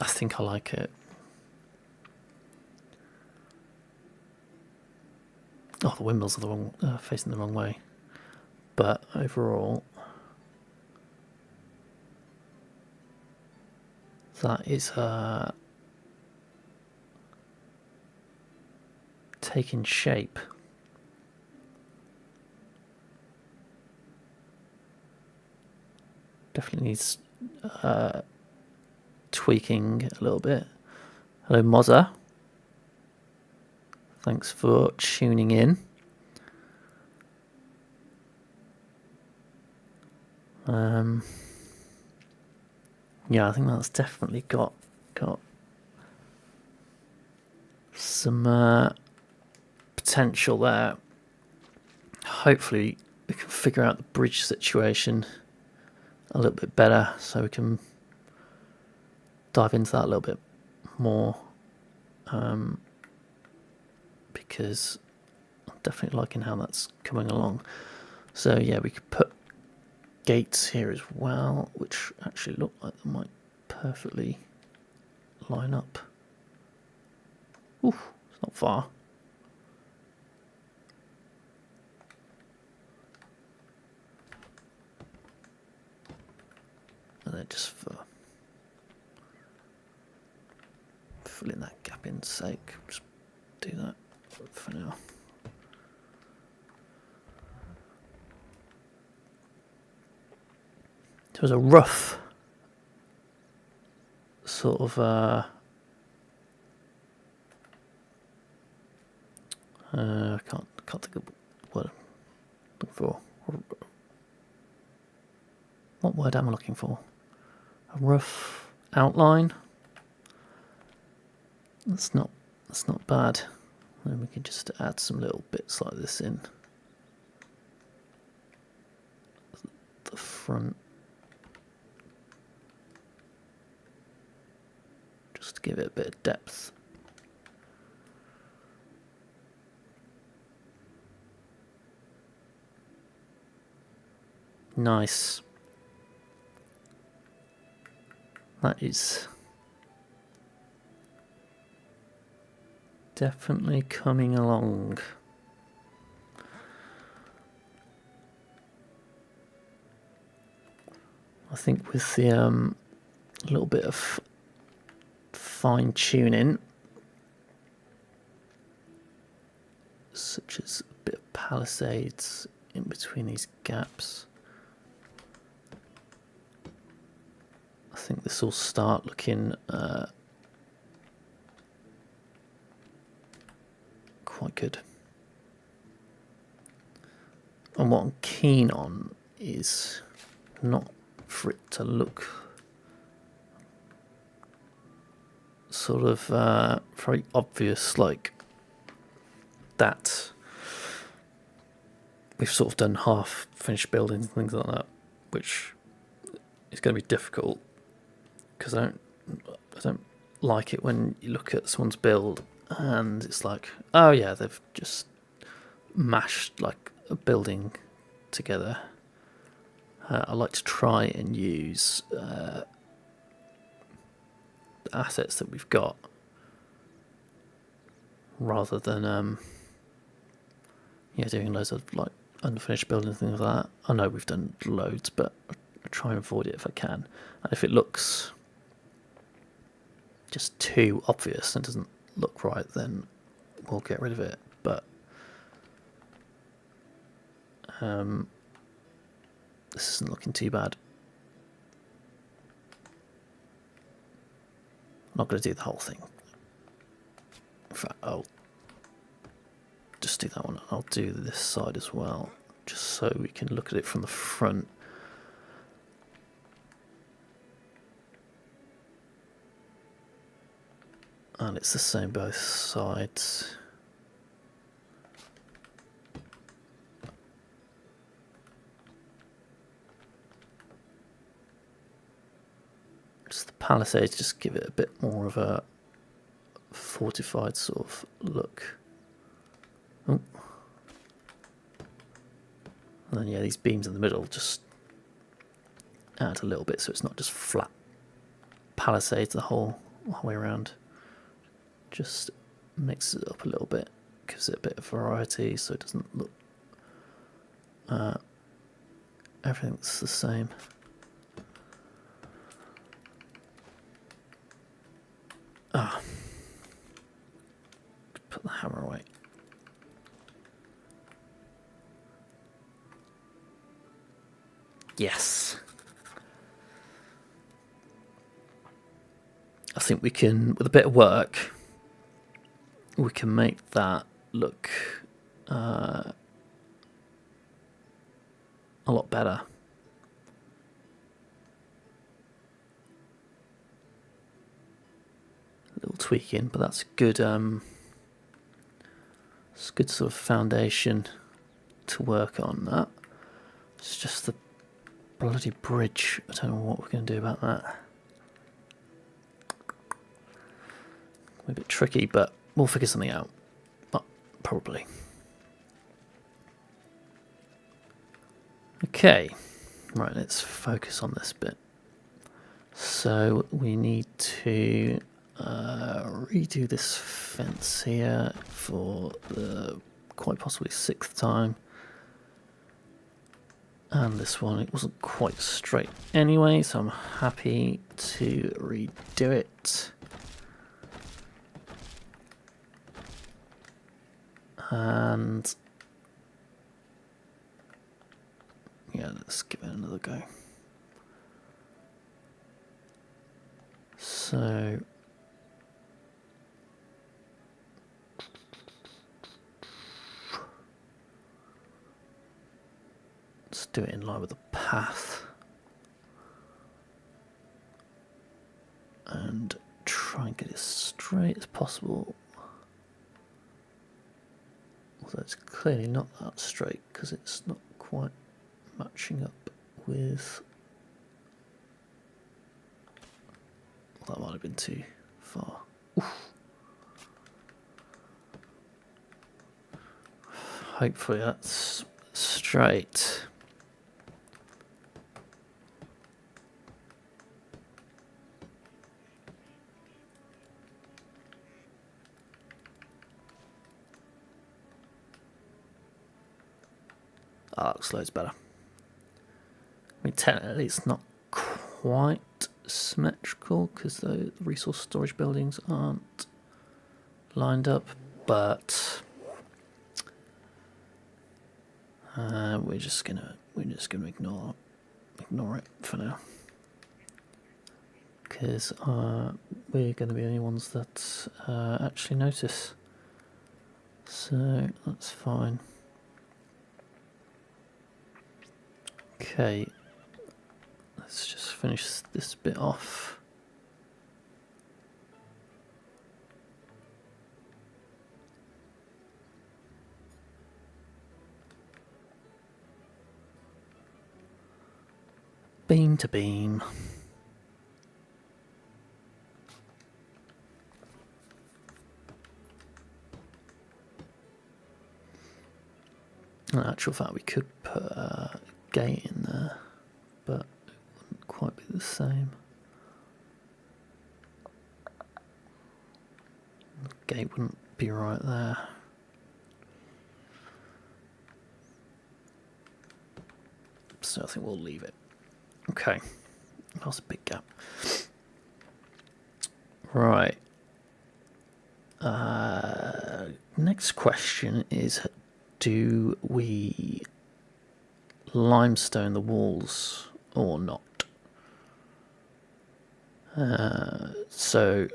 I think I like it. Oh, the windmills are the wrong, facing the wrong way. But overall, that is taking shape. Definitely needs tweaking a little bit. Hello, Mozza. Thanks for tuning in. Yeah, I think that's definitely got some potential there. Hopefully we can figure out the bridge situation a little bit better so we can dive into that a little bit more, because I'm definitely liking how that's coming along. So yeah, we could put gates here as well, which actually look like they might perfectly line up. Ooh, it's not far. just for filling that gap in sake. Just do that for now. There was a rough sort of I can't think of what I'm looking for. What word am I looking for? A rough outline. That's not bad. Then we can just add some little bits like this in the front, just to give it a bit of depth. Nice. That is definitely coming along. I think with the little bit of fine tuning, such as a bit of palisades in between these gaps, I think this will start looking quite good. And what I'm keen on is not for it to look sort of very obvious, like that we've sort of done half finished buildings and things like that, which is going to be difficult because I don't like it when you look at someone's build and it's like, oh yeah, they've just mashed like a building together. I like to try and use the assets that we've got rather than doing loads of like unfinished buildings and things like that. I know we've done loads, but I try and avoid it if I can. And if it looks just too obvious and doesn't look right, then we'll get rid of it. But this isn't looking too bad. I'm not going to do the whole thing. In fact, I'll just do that one. I'll do this side as well, just so we can look at it from the front. And it's the same both sides. Just the palisades just give it a bit more of a fortified sort of look. Oh. And then yeah, these beams in the middle just add a little bit so it's not just flat palisades the whole way around. Just mixes it up a little bit, gives it a bit of variety so it doesn't look everything's the same. Put the hammer away. Yes. I think we can, with a bit of work, we can make that look a lot better. A little tweaking, but that's good. It's a good sort of foundation to work on. That it's just the bloody bridge. I don't know what we're going to do about that. A bit tricky, but we'll figure something out. Probably. Okay, right, let's focus on this bit. So we need to redo this fence here for the quite possibly 6th time. And this one, it wasn't quite straight anyway, so I'm happy to redo it. And yeah, let's give it another go. So let's do it in line with the path and try and get it as straight as possible. Although it's clearly not that straight because it's not quite matching up with... Well, that might have been too far. Oof. Hopefully that's straight. Ah, that looks loads better. I mean, technically it's not quite symmetrical because the resource storage buildings aren't lined up, but we're just gonna ignore it for now, because we're gonna be the only ones that actually notice. So that's fine. Okay, let's just finish this bit off. Beam to beam. In actual fact, we could put a gate in there, but it wouldn't quite be the same. The gate wouldn't be right there. So I think we'll leave it. Okay, that's a big gap. Right. Next question is, do we limestone the walls or not? So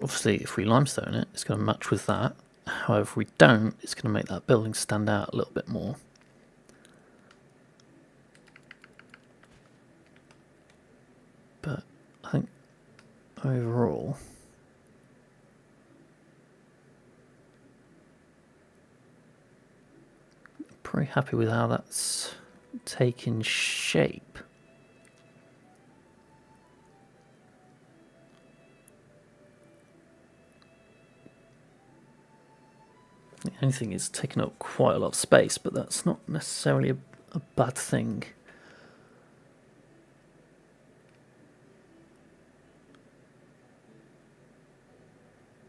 obviously if we limestone it, it's going to match with that. However, if we don't, it's going to make that building stand out a little bit more. But I think overall, pretty happy with how that's taken shape. The only thing is taking up quite a lot of space, but that's not necessarily a bad thing.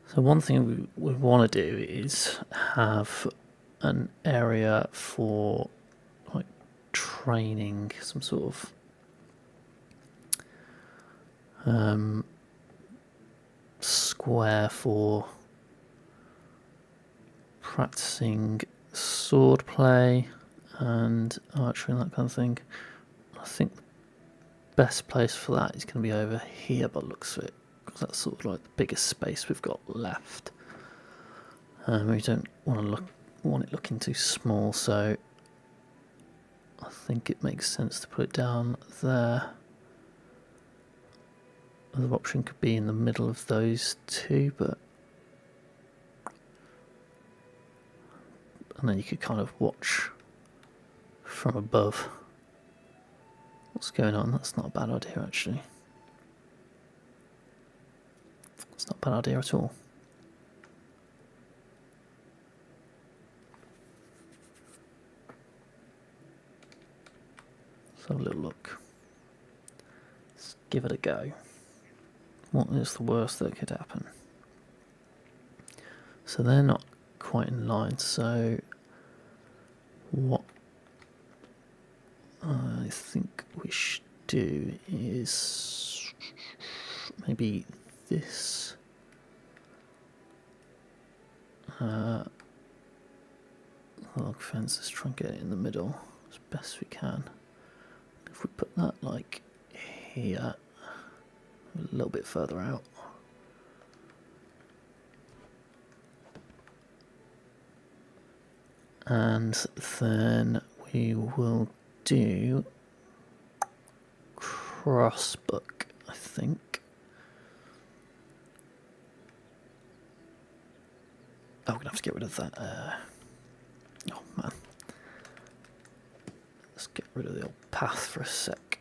So one thing we want to do is have an area for like training, some sort of square for practicing sword play and archery and that kind of thing. I think the best place for that is going to be over here by the looks of it, because that's sort of like the biggest space we've got left. We don't want it looking too small, so I think it makes sense to put it down there. Another option could be in the middle of those two, but and then you could kind of watch from above what's going on. That's not a bad idea, actually. It's not a bad idea at all. Let's have a little look. Let's give it a go. What is the worst that could happen? So they're not quite in line, so what I think we should do is maybe this. Log fence, let's try and get it in the middle as best we can. If we put that like here, a little bit further out. And then we will do crossbook, I think. Oh, we're going to have to get rid of that. Oh, man. Let's get rid of the old path for a sec.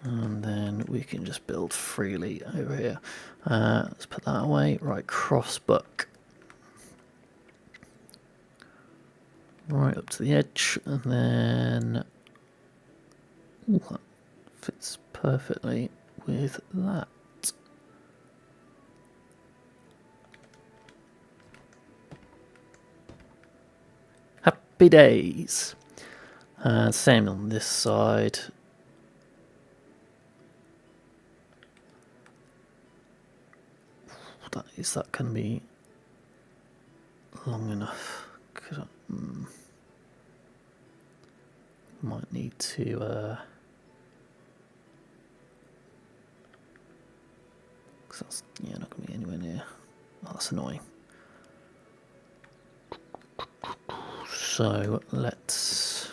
And then we can just build freely over here. Let's put that away. Right, crossbook. Right up to the edge, and then ooh, that fits perfectly with that. Happy days. Same on this side. Is that going to be long enough? Might need to. Cause that's not going to be anywhere near. Oh, that's annoying. So let's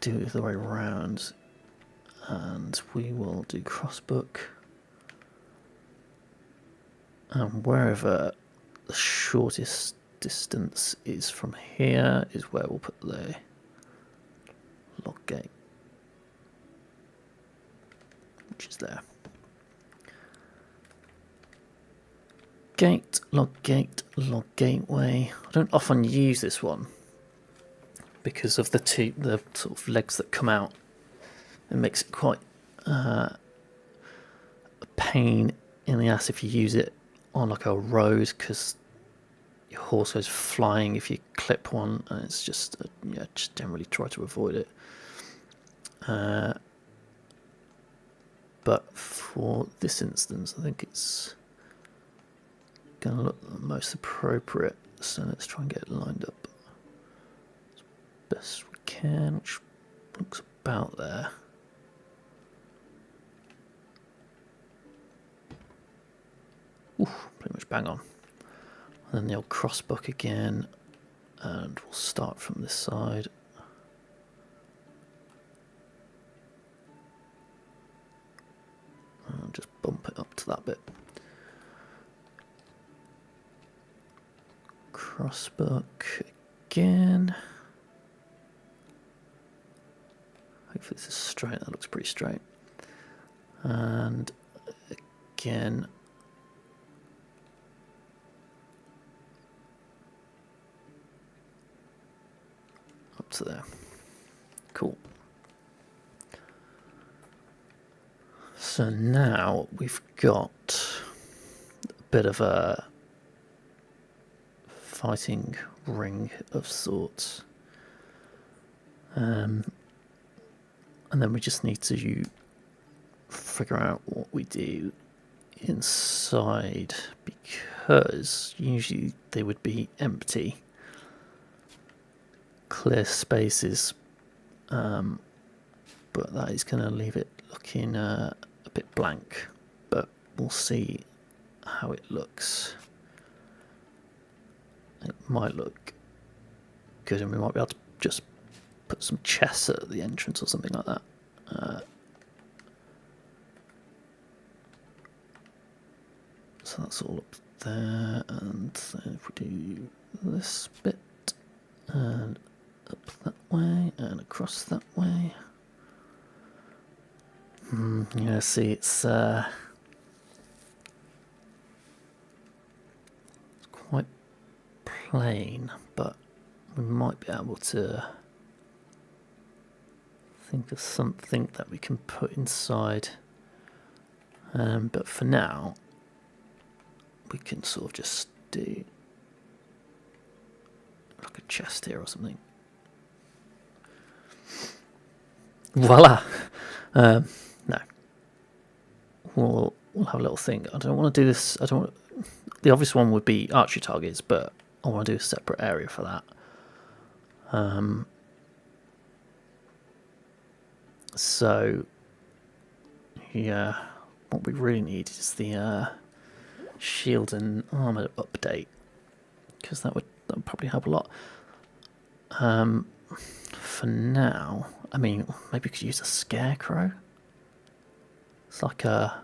do it the way round. And we will do crossbook. And wherever the shortest distance is from here is where we'll put the log gate, which is there. Gate, log gateway. I don't often use this one because of the sort of legs that come out. It makes it quite a pain in the ass if you use it on like a road, because your horse goes flying if you clip one, and it's just just generally try to avoid it. But for this instance, I think it's going to look the most appropriate. So let's try and get it lined up as best we can, which looks about there. Pretty much bang on. And then the old crossbook again, and we'll start from this side. And just bump it up to that bit. Crossbook again. Hopefully this is straight. That looks pretty straight. And again. To there. Cool. So now we've got a bit of a fighting ring of sorts. And then we just need to figure out what we do inside, because usually they would be empty. Clear spaces, but that is going to leave it looking a bit blank, but we'll see how it looks. It might look good, and we might be able to just put some chests at the entrance or something like that. So that's all up there, and then if we do this bit and up that way and across that way. See, it's quite plain, but we might be able to think of something that we can put inside. But for now, we can sort of just do like a chest here or something. Voila! No. We'll have a little thing. I don't want to do this. I don't want. The obvious one would be archery targets, but I want to do a separate area for that. So, yeah, what we really need is the shield and armor update, because that would probably help a lot. For now, I mean, maybe we could use a scarecrow. It's like a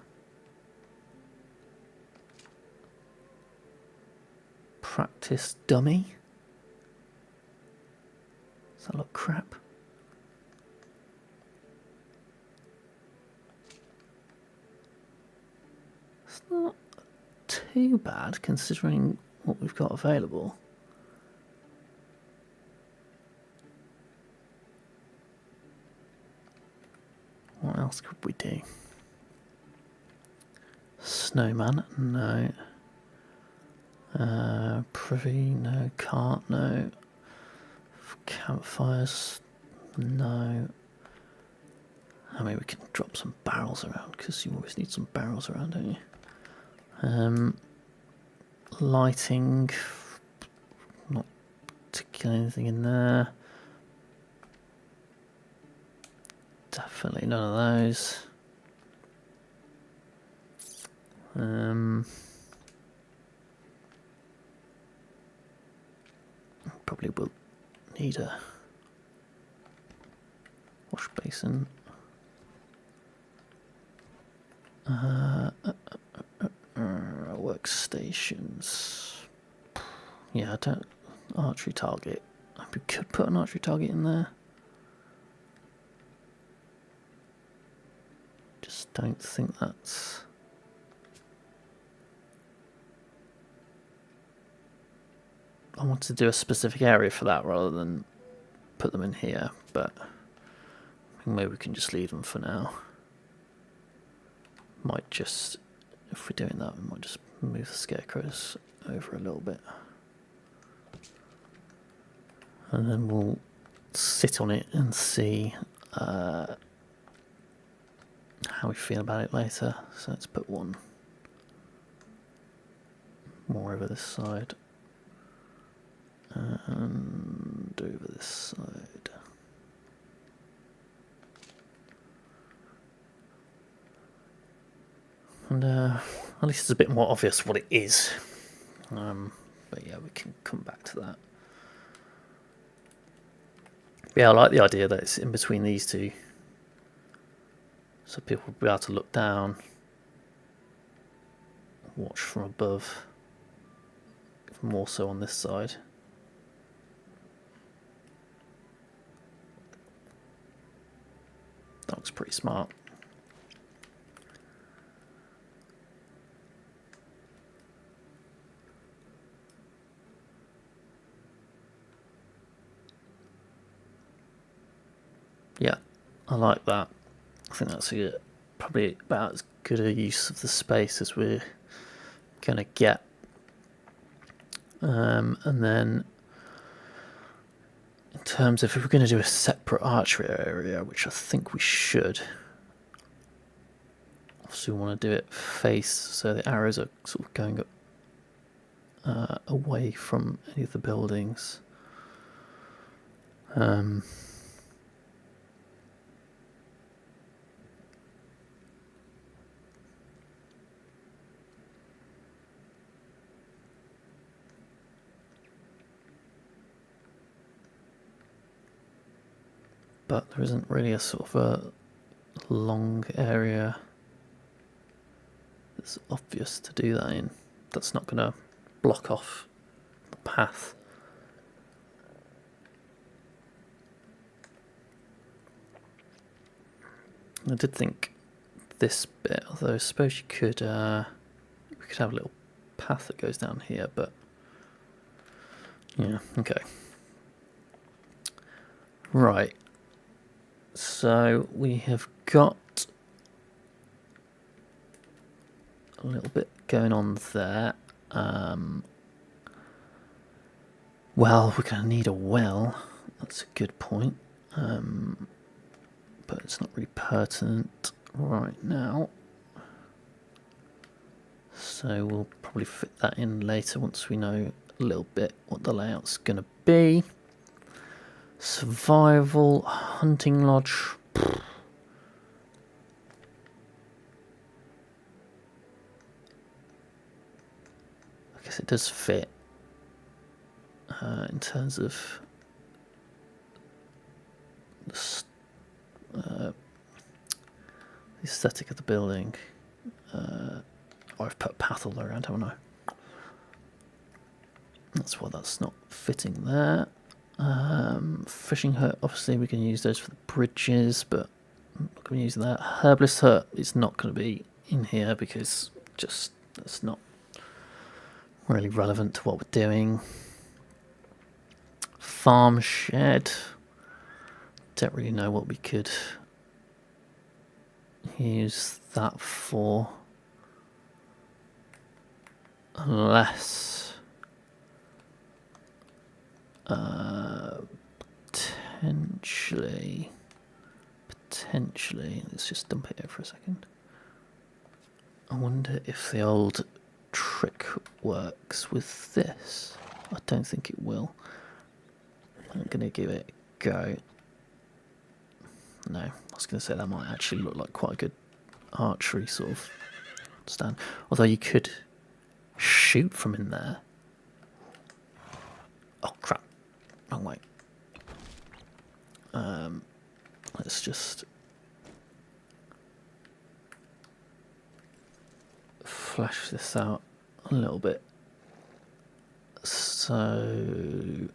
practice dummy. Does that look crap? It's not too bad considering what we've got available. What else could we do? Snowman? No. Privy? No. Cart? No. Campfires? No. I mean, we can drop some barrels around, because you always need some barrels around, don't you? Lighting? Not particularly anything in there. Definitely none of those. Probably will need a wash basin. Workstations. Yeah, I don't. Archery target. We could put an archery target in there. Just don't think that's. I want to do a specific area for that rather than put them in here, but maybe we can just leave them for now. Might just, if we're doing that, we might just move the scarecrows over a little bit. And then we'll sit on it and see how we feel about it later. So let's put one more over this side. And over this side. And at least it's a bit more obvious what it is. But yeah, we can come back to that. Yeah, I like the idea that it's in between these two. So people will be able to look down, watch from above, more so on this side. That looks pretty smart. Yeah, I like that. I think that's probably about as good a use of the space as we're going to get. And then in terms of if we're going to do a separate archery area, which I think we should, obviously we want to do it face so the arrows are sort of going up away from any of the buildings. But there isn't really a sort of a long area that's obvious to do that in. That's not going to block off the path. I did think this bit, although I suppose you could, we could have a little path that goes down here, but yeah, okay. Right. So we have got a little bit going on there. Well, we're going to need a well. That's a good point. But it's not really pertinent right now. So we'll probably fit that in later once we know a little bit what the layout's going to be. Survival, hunting lodge. I guess it does fit in terms of the aesthetic of the building. I've put a path all around, haven't I? That's why that's not fitting there. Fishing hut, obviously we can use those for the bridges, but I'm not going to use that. Herbalist hut is not going to be in here because just that's not really relevant to what we're doing. Farm shed. Don't really know what we could use that for. Unless potentially, let's just dump it here for a second. I wonder if the old trick works with this. I don't think it will. I'm going to give it a go. No, I was going to say that might actually look like quite a good archery sort of stand. Although you could shoot from in there. Oh crap, wrong way. Let's just flash this out a little bit. So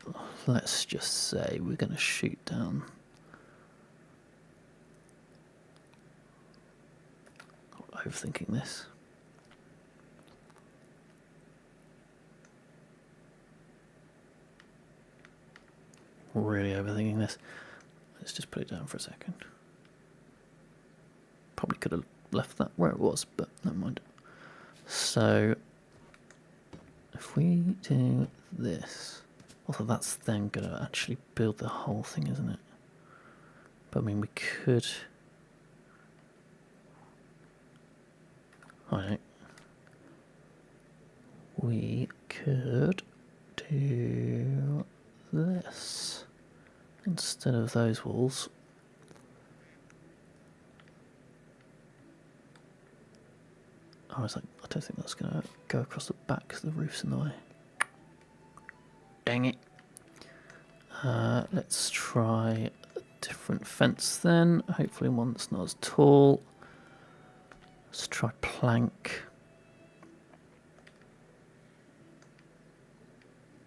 let's just say we're going to shoot down. I'm overthinking this. Really overthinking this. Let's just put it down for a second. Probably could have left that where it was, but never mind. So if we do this, although that's then going to actually build the whole thing, isn't it? But I mean, we could. Alright. We could do this instead of those walls. I was like, I don't think that's going to go across the back because the roof's in the way. Dang it. Let's try a different fence then. Hopefully one that's not as tall. Let's try plank.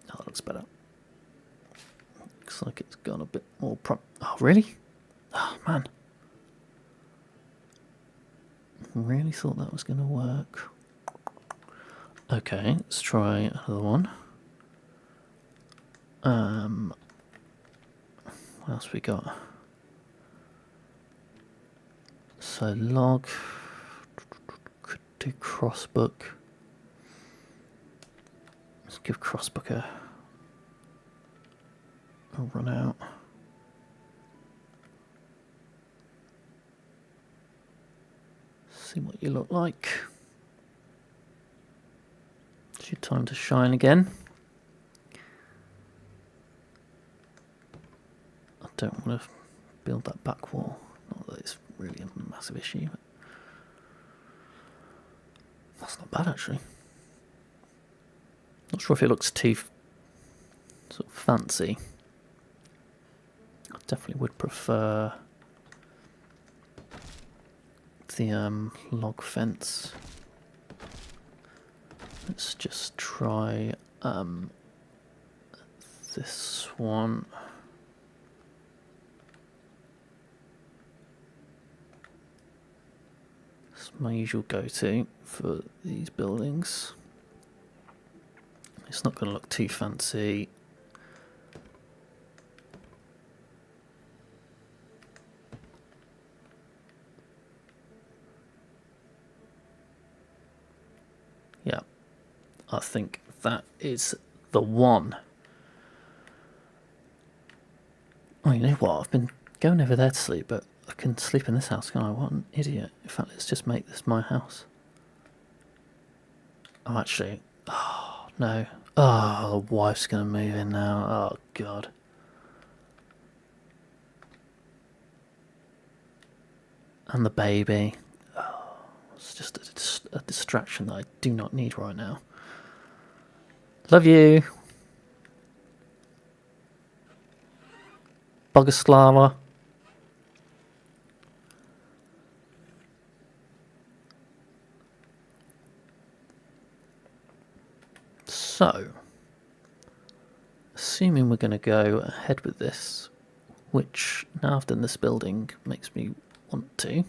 Oh, that looks better. Looks like it's gone a bit more Oh, really? Oh, man. Really thought that was going to work. Okay, let's try another one. What else we got? So log. Could do crossbook. Let's give crossbook a run out. See what you look like. It's your time to shine again. I don't want to build that back wall. Not that it's really a massive issue. But that's not bad actually. Not sure if it looks too sort of fancy. I definitely would prefer the log fence. Let's just try this one. It's my usual go-to for these buildings. It's not going to look too fancy. I think that is the one. Oh, you know what? I've been going over there to sleep, but I can sleep in this house, can't I? What an idiot. In fact, let's just make this my house. Oh, actually... Oh, no. Oh, the wife's going to move in now. Oh, God. And the baby. Oh, it's just a distraction that I do not need right now. Love you. Boguslava. So, assuming we're going to go ahead with this, which now I've done this building makes me want to,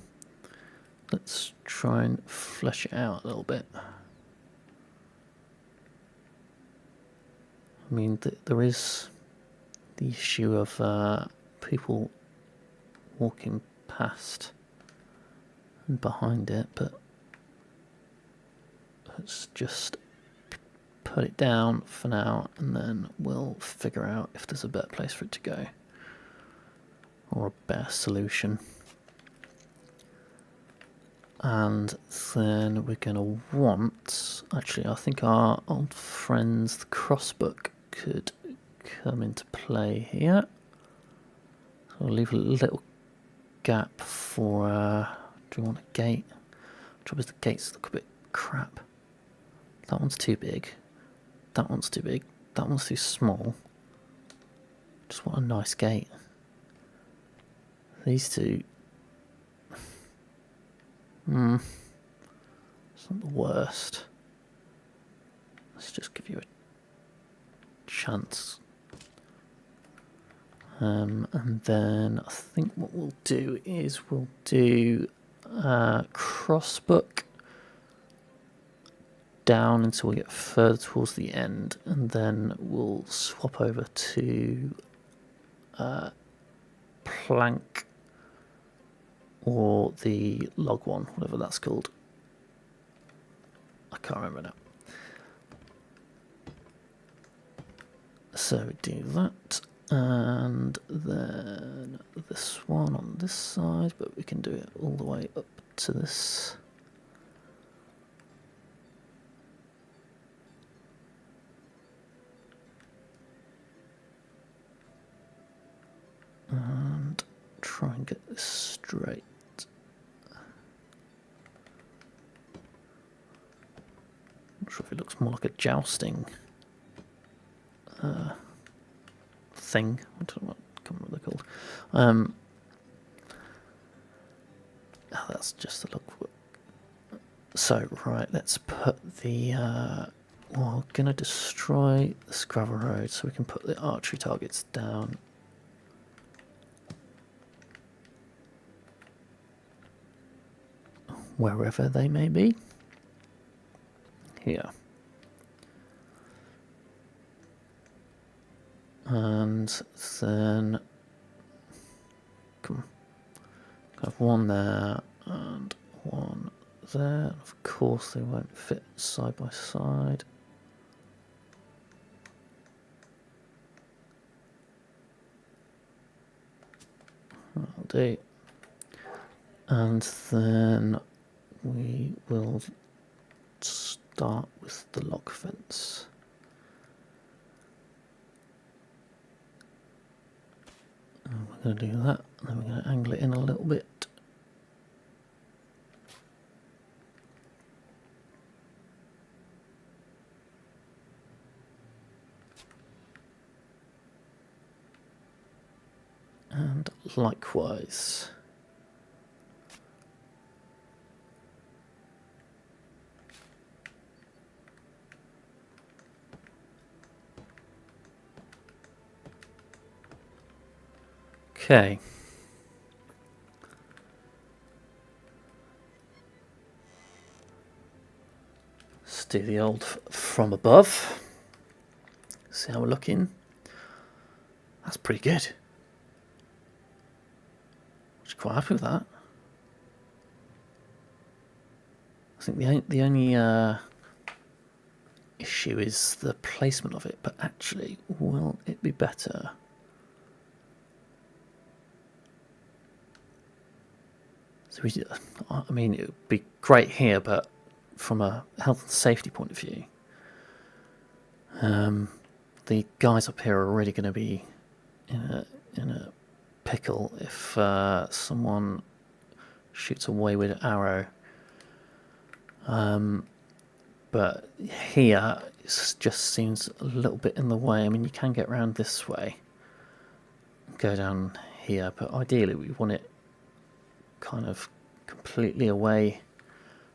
let's try and flesh it out a little bit. I mean, there is the issue of people walking past and behind it, but let's just put it down for now, and then we'll figure out if there's a better place for it to go, or a better solution. And then we're going to want... Actually, I think our old friends, the crossbook, could come into play here. So we'll leave a little gap for... do we want a gate? Trouble is the gates look a bit crap. That one's too big. That one's too big. That one's too small. Just want a nice gate. These two... It's not the worst. Let's just give you a chance. And then I think what we'll do is we'll do crossbook down until we get further towards the end, and then we'll swap over to plank, or the log one, whatever that's called. I can't remember now. So we do that, and then this one on this side, but we can do it all the way up to this. And try and get this straight. Not sure if it looks more like a jousting thing. I don't know what, I can't remember what they're called. Oh, that's just a look. So right, let's put the. Well, we're gonna destroy the gravel road, so we can put the archery targets down. Wherever they may be. Here. And then have one there and one there. Of course they won't fit side by side. That'll do. And then we will start with the log fence. And we're going to do that, and then we're going to angle it in a little bit. And likewise. Okay. Let's do the old from above. See how we're looking. That's pretty good. I'm quite happy with that. I think the only issue is the placement of it, but actually, will it be better? So I mean, it would be great here, but from a health and safety point of view, the guys up here are really going to be in a pickle if someone shoots a wayward arrow. But here it just seems a little bit in the way. I mean, you can get around this way, go down here, but ideally we want it kind of completely away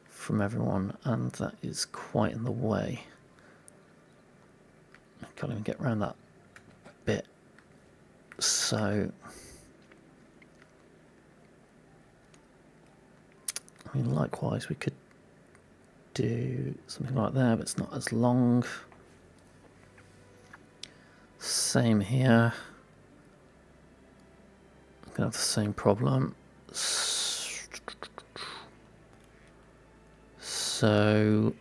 from everyone, and that is quite in the way. I can't even get around that bit. So, I mean, likewise, we could do something like that, but it's not as long. Same here. I'm gonna have the same problem. So,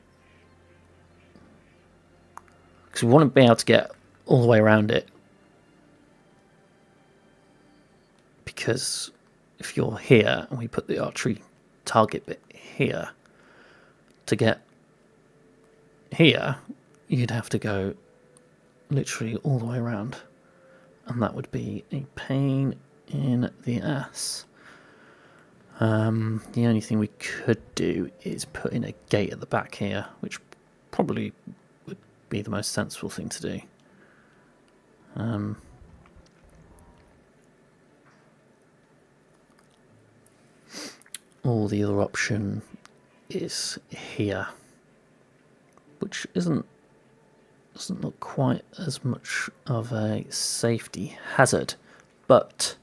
because we want to be able to get all the way around it, because if you're here and we put the archery target bit here, to get here, you'd have to go literally all the way around, and that would be a pain in the ass. The only thing we could do is put in a gate at the back here, which probably would be the most sensible thing to do. Or the other option is here, which doesn't look quite as much of a safety hazard, but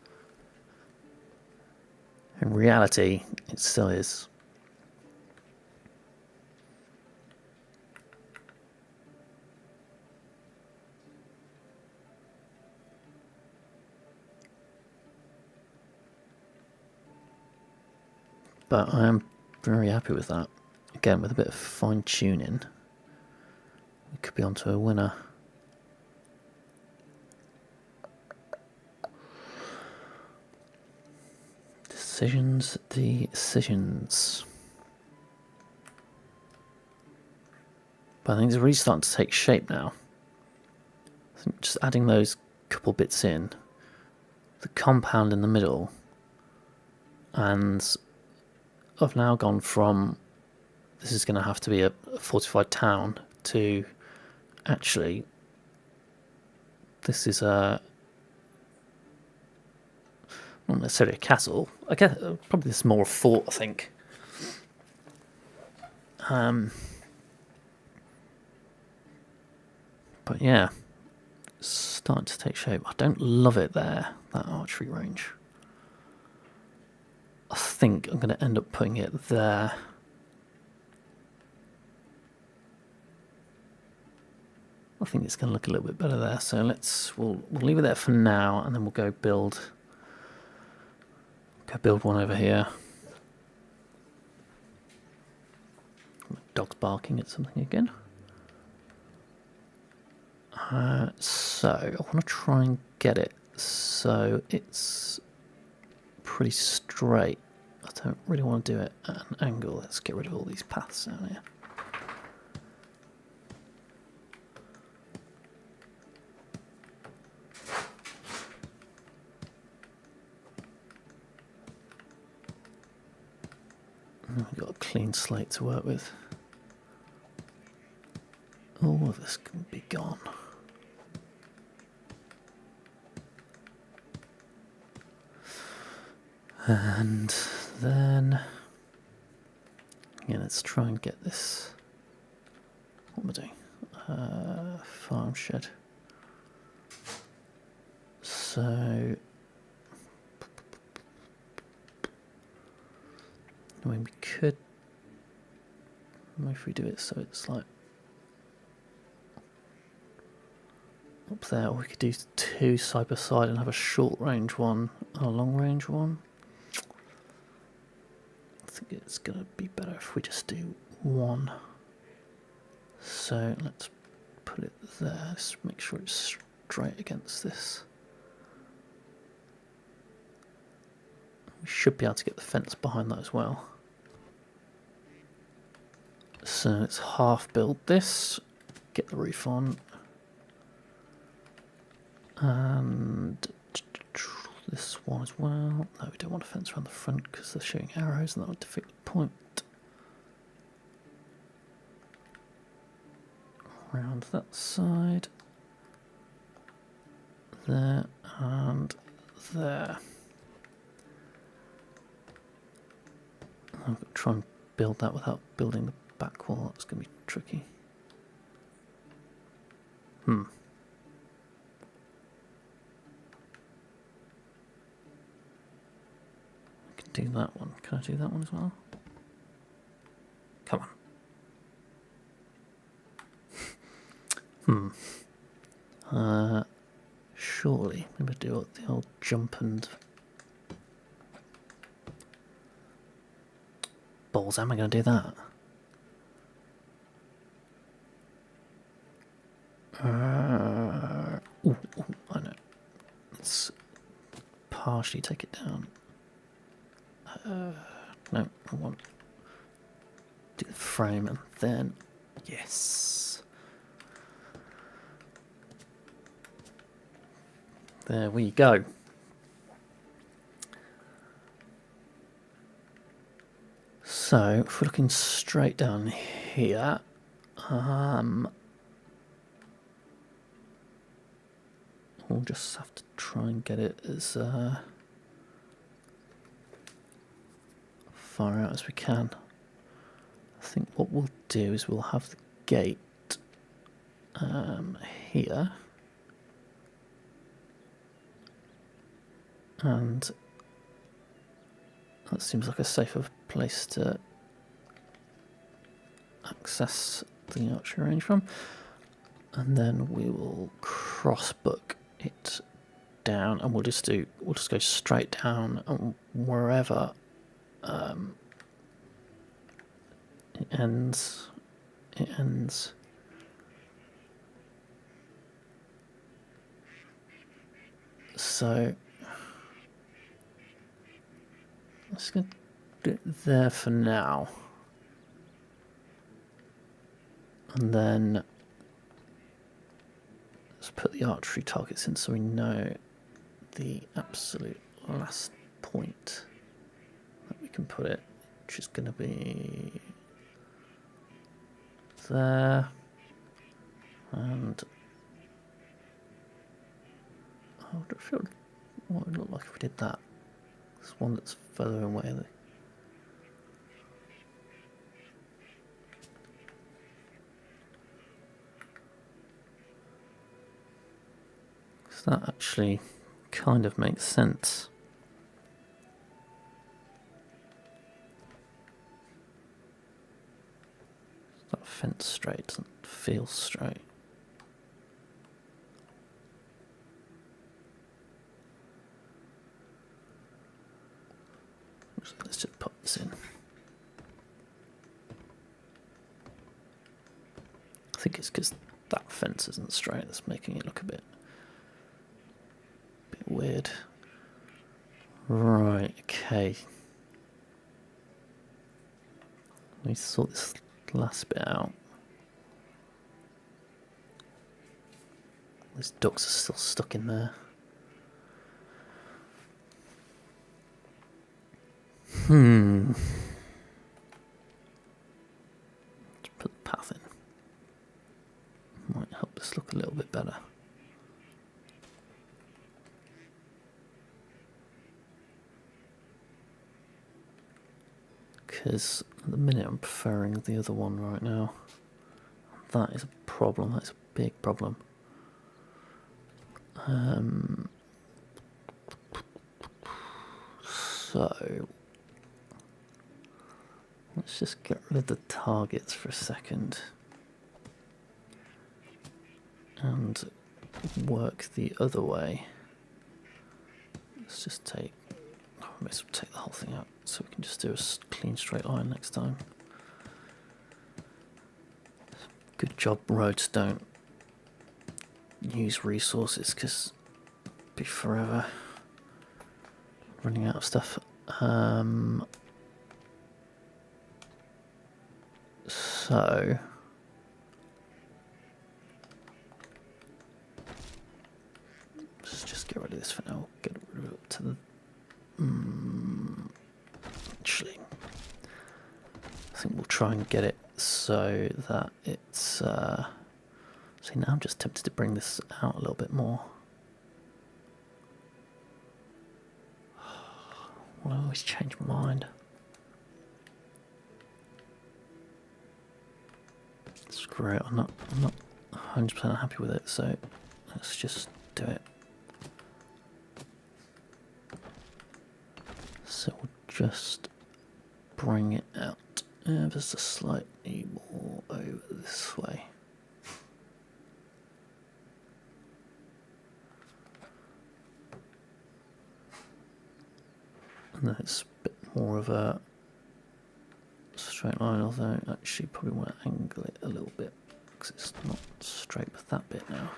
in reality it still is. But I am very happy with that. Again, with a bit of fine tuning, we could be onto a winner. Decisions. But I think it's really starting to take shape now. I think just adding those couple bits in, the compound in the middle, and I've now gone from this is going to have to be a fortified town to actually this is not necessarily a castle. I guess probably this is more a fort, I think. But yeah, it's starting to take shape. I don't love it there, that archery range. I think I'm going to end up putting it there. I think it's going to look a little bit better there. So we'll leave it there for now, and then we'll go build one over here. Dog's barking at something again. So I want to try and get it so it's pretty straight. I don't really want to do it at an angle. Let's get rid of all these paths down here. We've got a clean slate to work with. All of this can be gone. And then, yeah, let's try and get this. What am I doing? Farm shed. So, I mean, we could, if we do it so it's like up there, or we could do two side by side and have a short range one and a long range one. I think it's going to be better if we just do one So let's put it there. Let's make sure it's straight against this. We should be able to get the fence behind that as well. So let's half build this, get the roof on, and this one as well. No, we don't want a fence around the front because they're shooting arrows and that would defeat the point. Around that side. There and there. I'm going to try and build that without building the back wall. That's going to be tricky. I can do that one. Can I do that one as well? Come on. Surely, maybe do the old jump and balls. How am I going to do that? I know. Let's partially take it down. No, I want to do the frame and then yes. There we go. So, if we're looking straight down here, we'll just have to try and get it as far out as we can. I think what we'll do is we'll have the gate here. And that seems like a safer place to access the archery range from. And then we will crossbook it down, and we'll just go straight down, and wherever it ends, it ends. So let's go do it there for now, and then let's put the archery targets in so we know the absolute last point that we can put it, which is going to be there, and I would feel what it would look like if we did that. There's one that's further away. So that actually kind of makes sense. That fence straight doesn't feel straight. Let's just pop this in. I think it's because that fence isn't straight that's making it look a bit weird. Right, okay. Let me sort this last bit out. These ducks are still stuck in there. Let's put the path in. Might help this look a little bit better. Because at the minute I'm preferring the other one right now. That is a problem. That's a big problem. So let's just get rid of the targets for a second and work the other way. Let's just take, I may as well take the whole thing out so we can just do a clean straight line next time. Good job roads don't use resources, because it'd be forever running out of stuff. So let's just get rid of this for now. Get rid of it to the actually, I think we'll try and get it so that it's see, now I'm just tempted to bring this out a little bit more. Well, I always change my mind. Screw it, I'm not 100% happy with it, so let's just do it. So we'll just bring it out ever so slightly more over this way. And then it's a bit more of a straight line, although actually probably want to angle it a little bit because it's not straight with that bit now.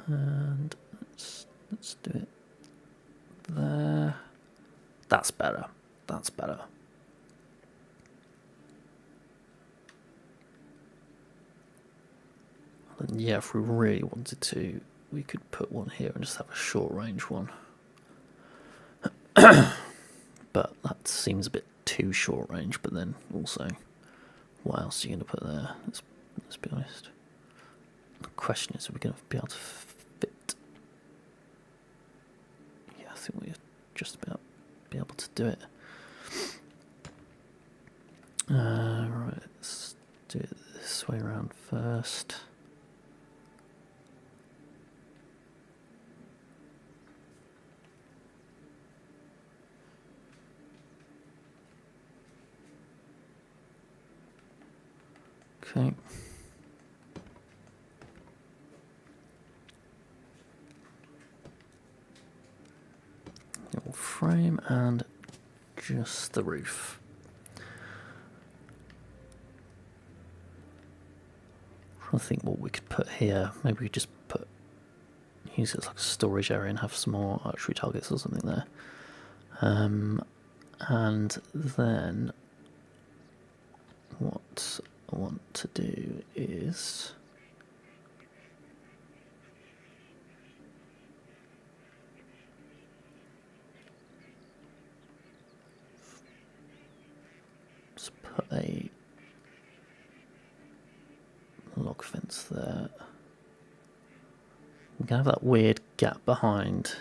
And let's do it there. That's better. That's better. And yeah, if we really wanted to, we could put one here and just have a short range one. But that seems a bit too short range, but then also, what else are you going to put there? Let's be honest. The question is, are we going to be able to fit? Yeah, I think we'll just about be able to do it. Right, let's do it this way around first. Okay. Little frame and just the roof. I'm trying to think what we could put here. Maybe we just use it as like a storage area and have some more archery targets or something there. And then what I want to do is just put a log fence there. We can have that weird gap behind,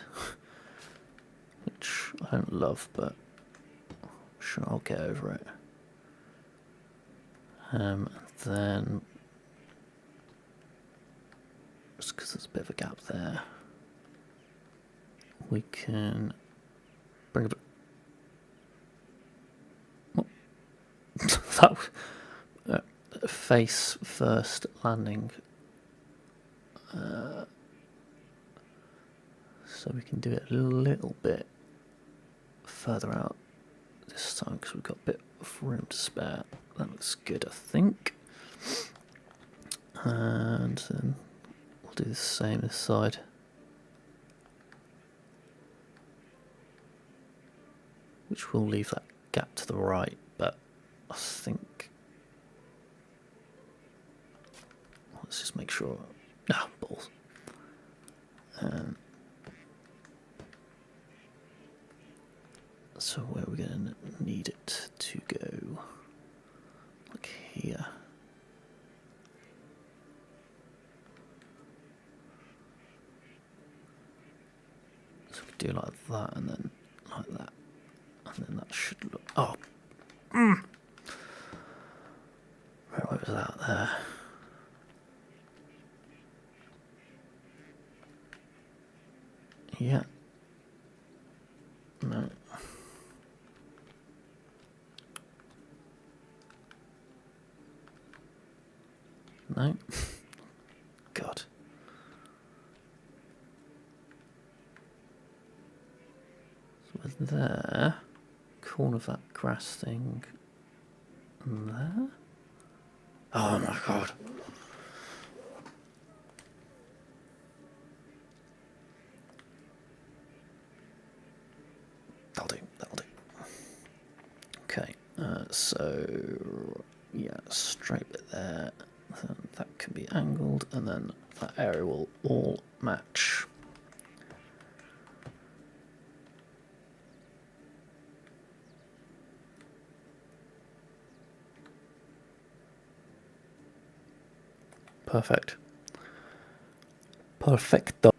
which I don't love, but I'm sure I'll get over it. And then, just because there's a bit of a gap there, we can bring that face first landing. So we can do it a little bit further out this time because we've got a bit of room to spare. That looks good, I think. And then we'll do the same this side. Which will leave that gap to the right, but I think... Let's just make sure... Ah, balls. So where are we going to need it to go? Like here. So we do like that and then like that. And then that should look... Oh! Right, where was that there? Yeah. No. No. God. corner of that grass thing there. Oh my god. That'll do. Okay, so yeah, straight bit there. Then that can be angled, and then that area will all match. Perfect. Perfecto.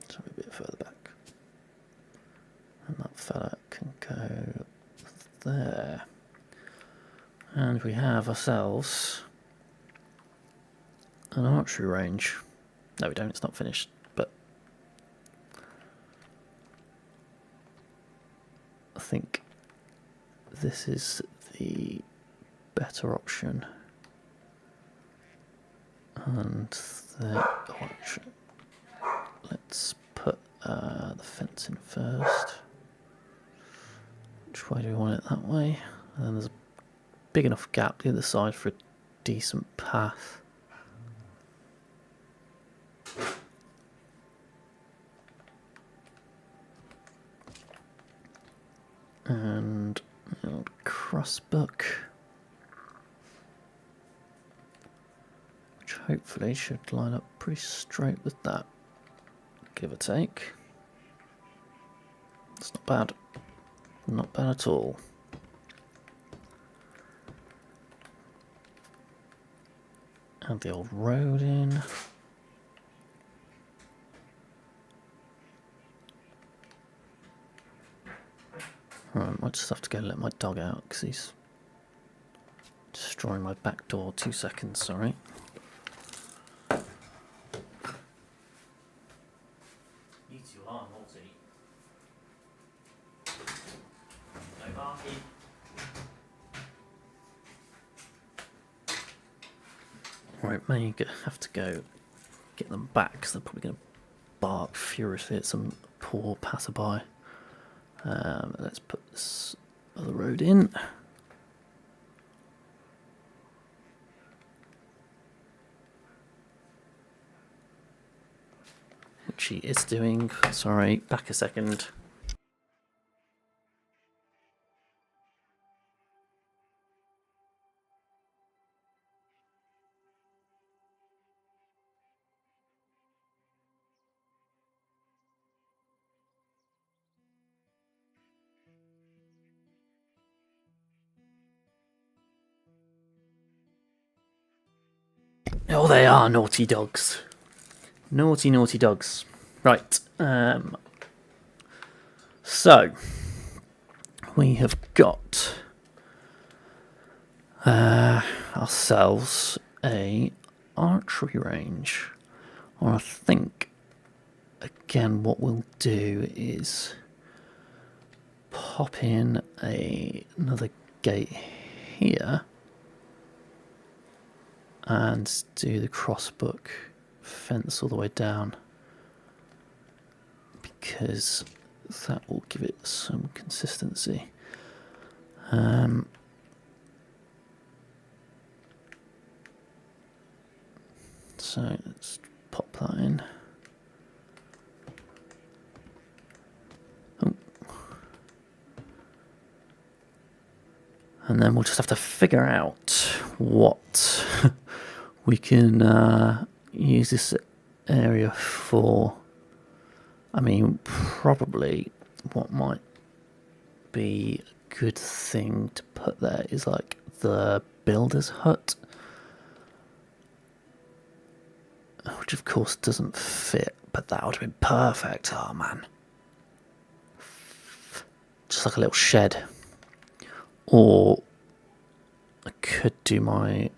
So a bit further back. And that fella can go there. And we have ourselves an archery range. No, we don't, it's not finished, but I think this is the better option. And then, let's put the fence in first. Which way do we want it? That way. And then there's a big enough gap the other side for a decent path. And the old crossbook, which hopefully should line up pretty straight with that, give or take. It's not bad. Not bad at all. Add the old road in. Right, might just have to go let my dog out because he's destroying my back door. 2 seconds, sorry. Needs you are, Morty. No barking. Right, may have to go get them back because they're probably going to bark furiously at some poor passerby. Let's put this other road in. Which he is doing. Sorry, back a second. Oh, they are naughty dogs. Naughty, naughty dogs. Right. So, we have got ourselves a archery range. Or I think, again, what we'll do is pop in another gate here and do the crossbook fence all the way down, because that will give it some consistency. So let's pop that in. Oh. And then we'll just have to figure out what we can use this area for. I mean, probably what might be a good thing to put there is like the builder's hut, which of course doesn't fit, but that would have been perfect. Oh man, just like a little shed. Or I could do my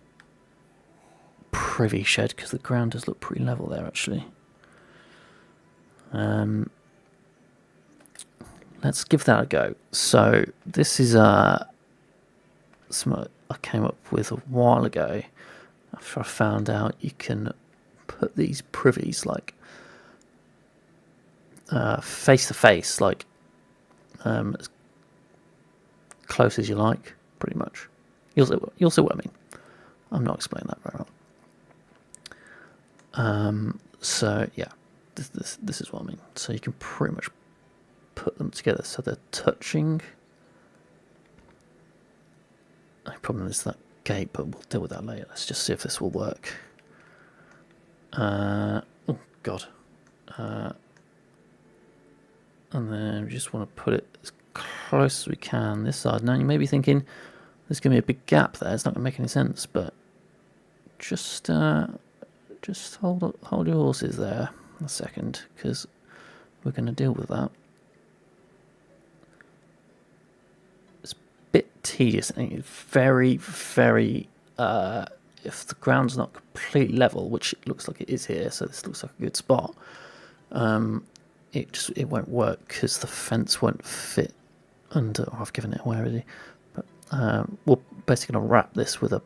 privy shed because the ground does look pretty level there actually. Let's give that a go. So this is something I came up with a while ago after I found out you can put these privies like face to face, like as close as you like, pretty much. You'll see what I mean. I'm not explaining that very well. So yeah, this is what I mean. So you can pretty much put them together so they're touching. The problem is that gate, but we'll deal with that later. Let's just see if this will work. Oh god. And then we just want to put it as close as we can this side. Now you may be thinking there's going to be a big gap there. It's not going to make any sense, but just hold your horses there a second, because we're going to deal with that. It's a bit tedious and it's very, very. If the ground's not completely level, which it looks like it is here, so this looks like a good spot. It won't work because the fence won't fit under. Oh, I've given it away already, but we're basically going to wrap this with a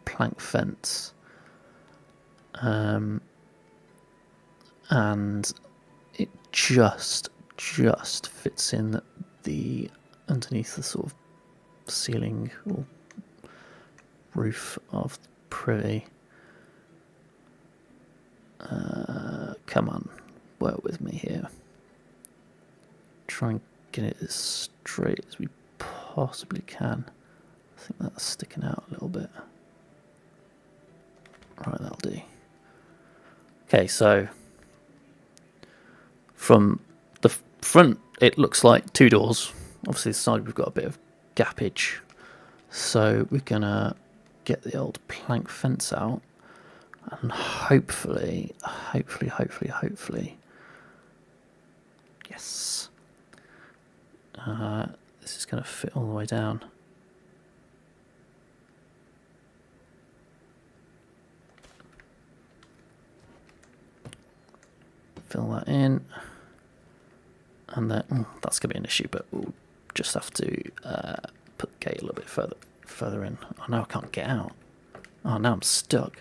plank fence, and it just fits in the underneath the sort of ceiling or roof of the privy. Come on. Work with me here. Try and get it as straight as we possibly can. I think that's sticking out a little bit. Right, that'll do. Okay, so from the front it looks like two doors. Obviously the side we've got a bit of gappage. So we're gonna get the old plank fence out and hopefully yes, this is going to fit all the way down. Fill that in, and then that's going to be an issue, but we'll just have to put the gate a little bit further in. Oh no, I can't get out. Oh, now I'm stuck.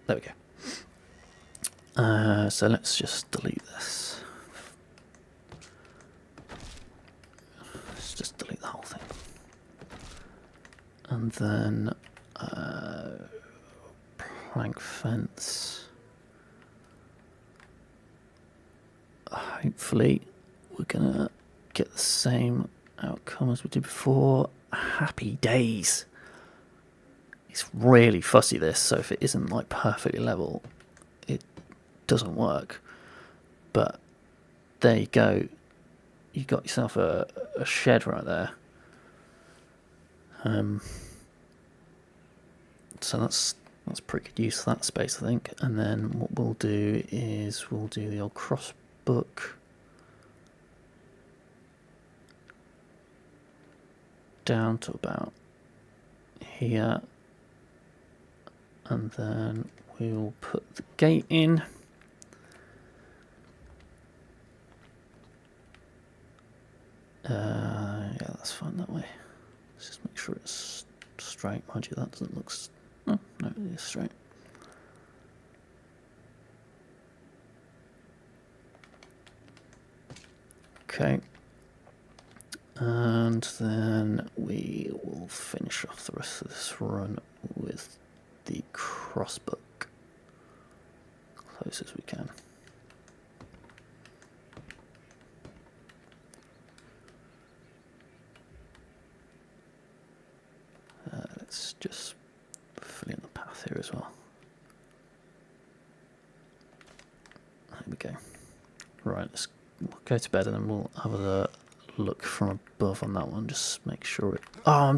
There we go. So let's just delete this. Let's just delete the whole thing. And then plank fence. Hopefully we're gonna get the same outcome as we did before. Happy days. It's really fussy, this, so if it isn't like perfectly level, it doesn't work. But there you go. You got yourself a shed right there. So that's pretty good use of that space, I think. And then what we'll do is we'll do the old cross book down to about here. And then we'll put the gate in. Yeah, that's fine that way. Let's just make sure it's straight. Mind you, that doesn't look... Oh, no, it is straight. Okay. And then we will finish off the rest of this run with the crossbook close as we can. Let's just fill in the path here as well. There we go. Right, let's go to bed and then we'll have a look from above on that one. Just make sure it... Oh, I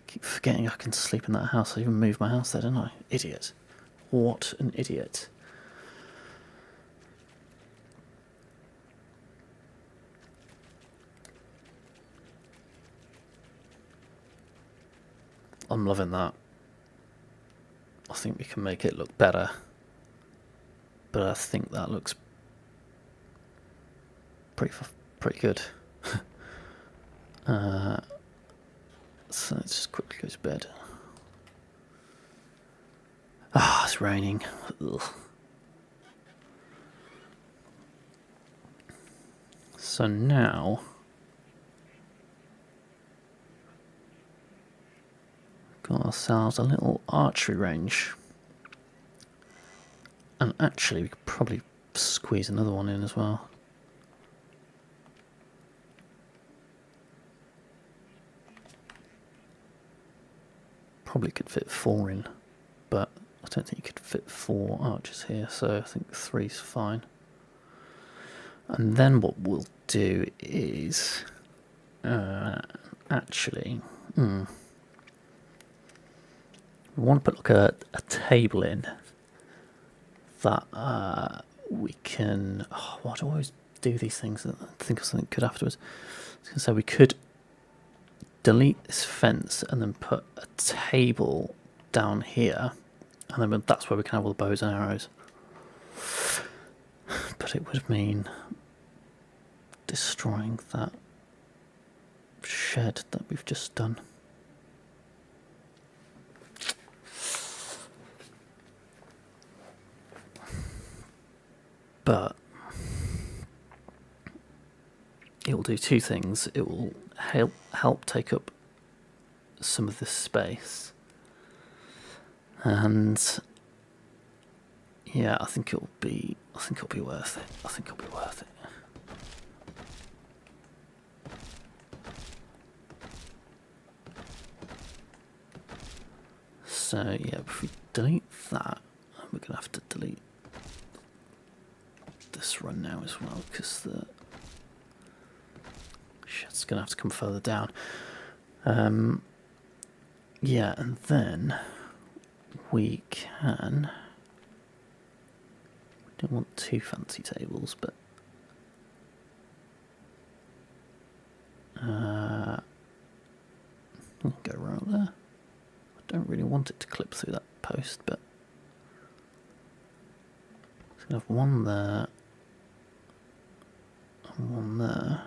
keep forgetting I can sleep in that house. I even moved my house there, didn't I? Idiot. What an idiot. I'm loving that. I think we can make it look better. But I think that looks pretty good. So let's just quickly go to bed. Ah, it's raining. Ugh. So now got ourselves a little archery range. And actually we could probably squeeze another one in as well. Probably could fit 4 in, but I don't think you could fit 4 archers here, so I think 3's fine. And then what we'll do is actually we want to put like a table in that we can. Oh, why do I always do these things? I think of something good afterwards. I was going to say we could delete this fence and then put a table down here, and then that's where we can have all the bows and arrows. But it would mean destroying that shed that we've just done. But it will do 2 things. It will help take up some of this space, and yeah, I think it'll be worth it. So yeah, if we delete that, we're gonna have to delete this run now as well, because the shit's gonna have to come further down. Yeah, and then we can. We don't want 2 fancy tables, but we can go right there. I don't really want it to clip through that post, but it's gonna have 1 there and 1 there.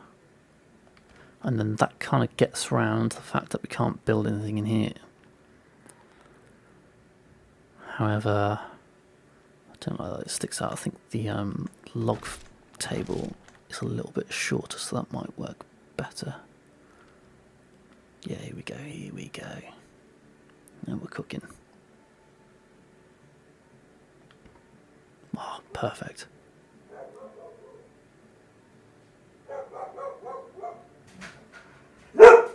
And then that kind of gets around the fact that we can't build anything in here. However, I don't like that it sticks out. I think the log table is a little bit shorter, so that might work better. Yeah, here we go. Now we're cooking. Oh, perfect.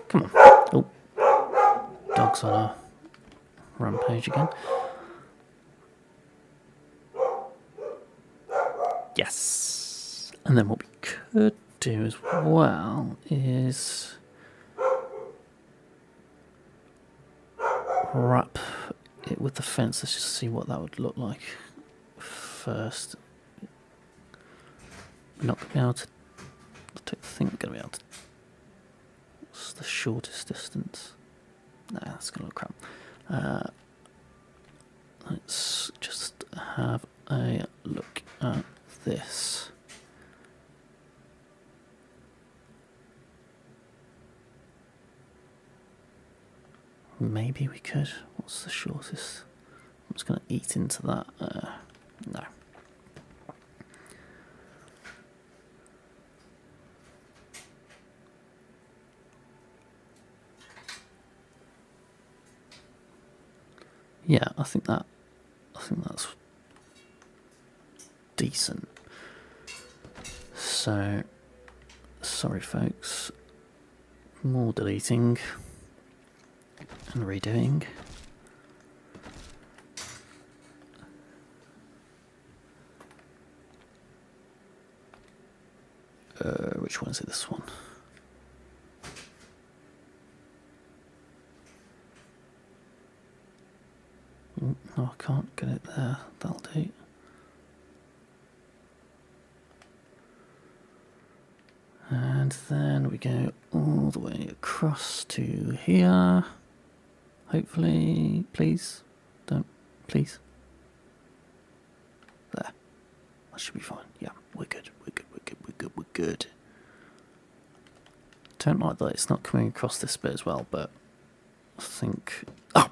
Come on. Oh, dog's on a rampage again. Yes. And then what we could do as well is wrap it with the fence. Let's just see what that would look like first. We're not going to be able to. I don't think we're going to be able to. What's the shortest distance? Nah, that's going to look crap. Let's just have a look at this. Maybe we could. What's the shortest? I'm just going to eat into that. No. Yeah, I think that's decent. So, sorry folks, more deleting and redoing. Which one is it? This one. No, I can't get it there. That'll do. And then we go all the way across to here. Hopefully, please. Don't, please. There. That should be fine. Yeah, we're good. We're good. Don't like that it's not coming across this bit as well, but I think... Oh!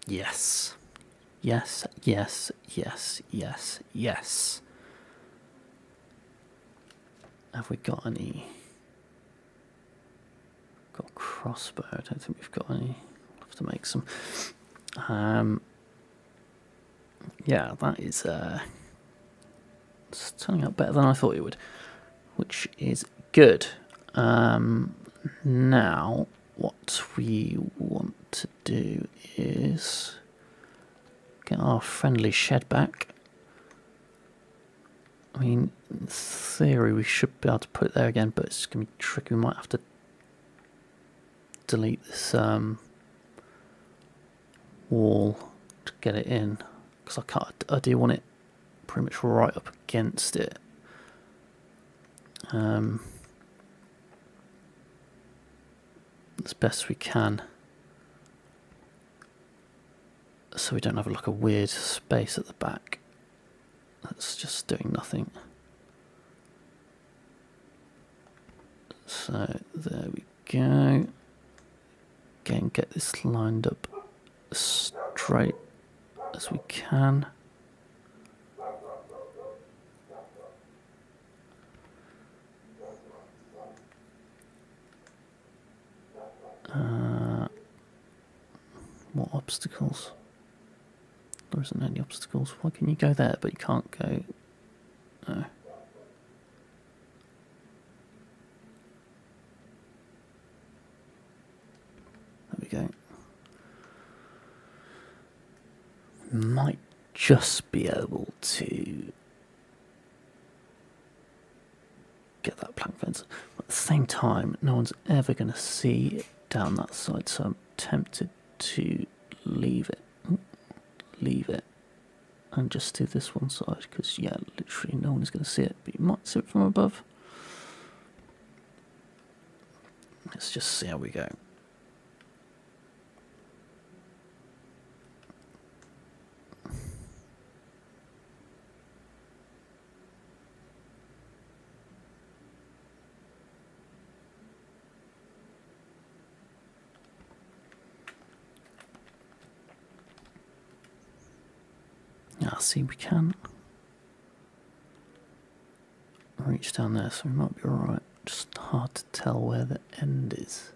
Yes. Yes, yes, yes, yes, yes. Have we got any? Got a crossbow. I don't think we've got any. We'll have to make some. Yeah, that is it's turning out better than I thought it would, which is good. Now, what we want to do is get our friendly shed back. I mean, in theory, we should be able to put it there again, but it's going to be tricky. We might have to delete this wall to get it in, because I do want it pretty much right up against it. As best we can, so we don't have like a weird space at the back that's just doing nothing. So there we go. Again, get this lined up as straight as we can. What obstacles? There isn't any obstacles. Why can you go there but you can't go? No. There we go. Might just be able to get that plank fence. At the same time, no one's ever going to see it down that side, so I'm tempted to leave it and just do this one side, because yeah, literally no one is going to see it, but you might see it from above. Let's just see how we go. See, we can reach down there, so we might be alright. Just hard to tell where the end is.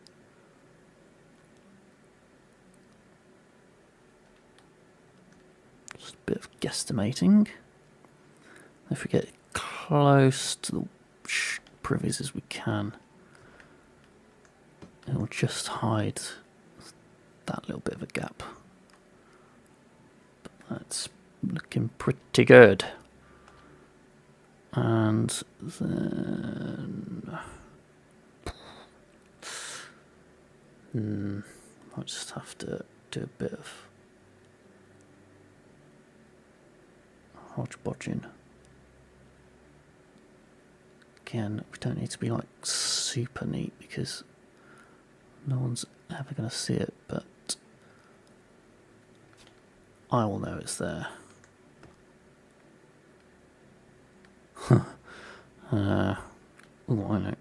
Just a bit of guesstimating. If we get close to the privies as we can, it'll just hide that little bit of a gap. But that's looking pretty good. And then I'll just have to do a bit of hodgepodging. Again, we don't need to be like super neat because no one's ever going to see it, but I will know it's there. I know.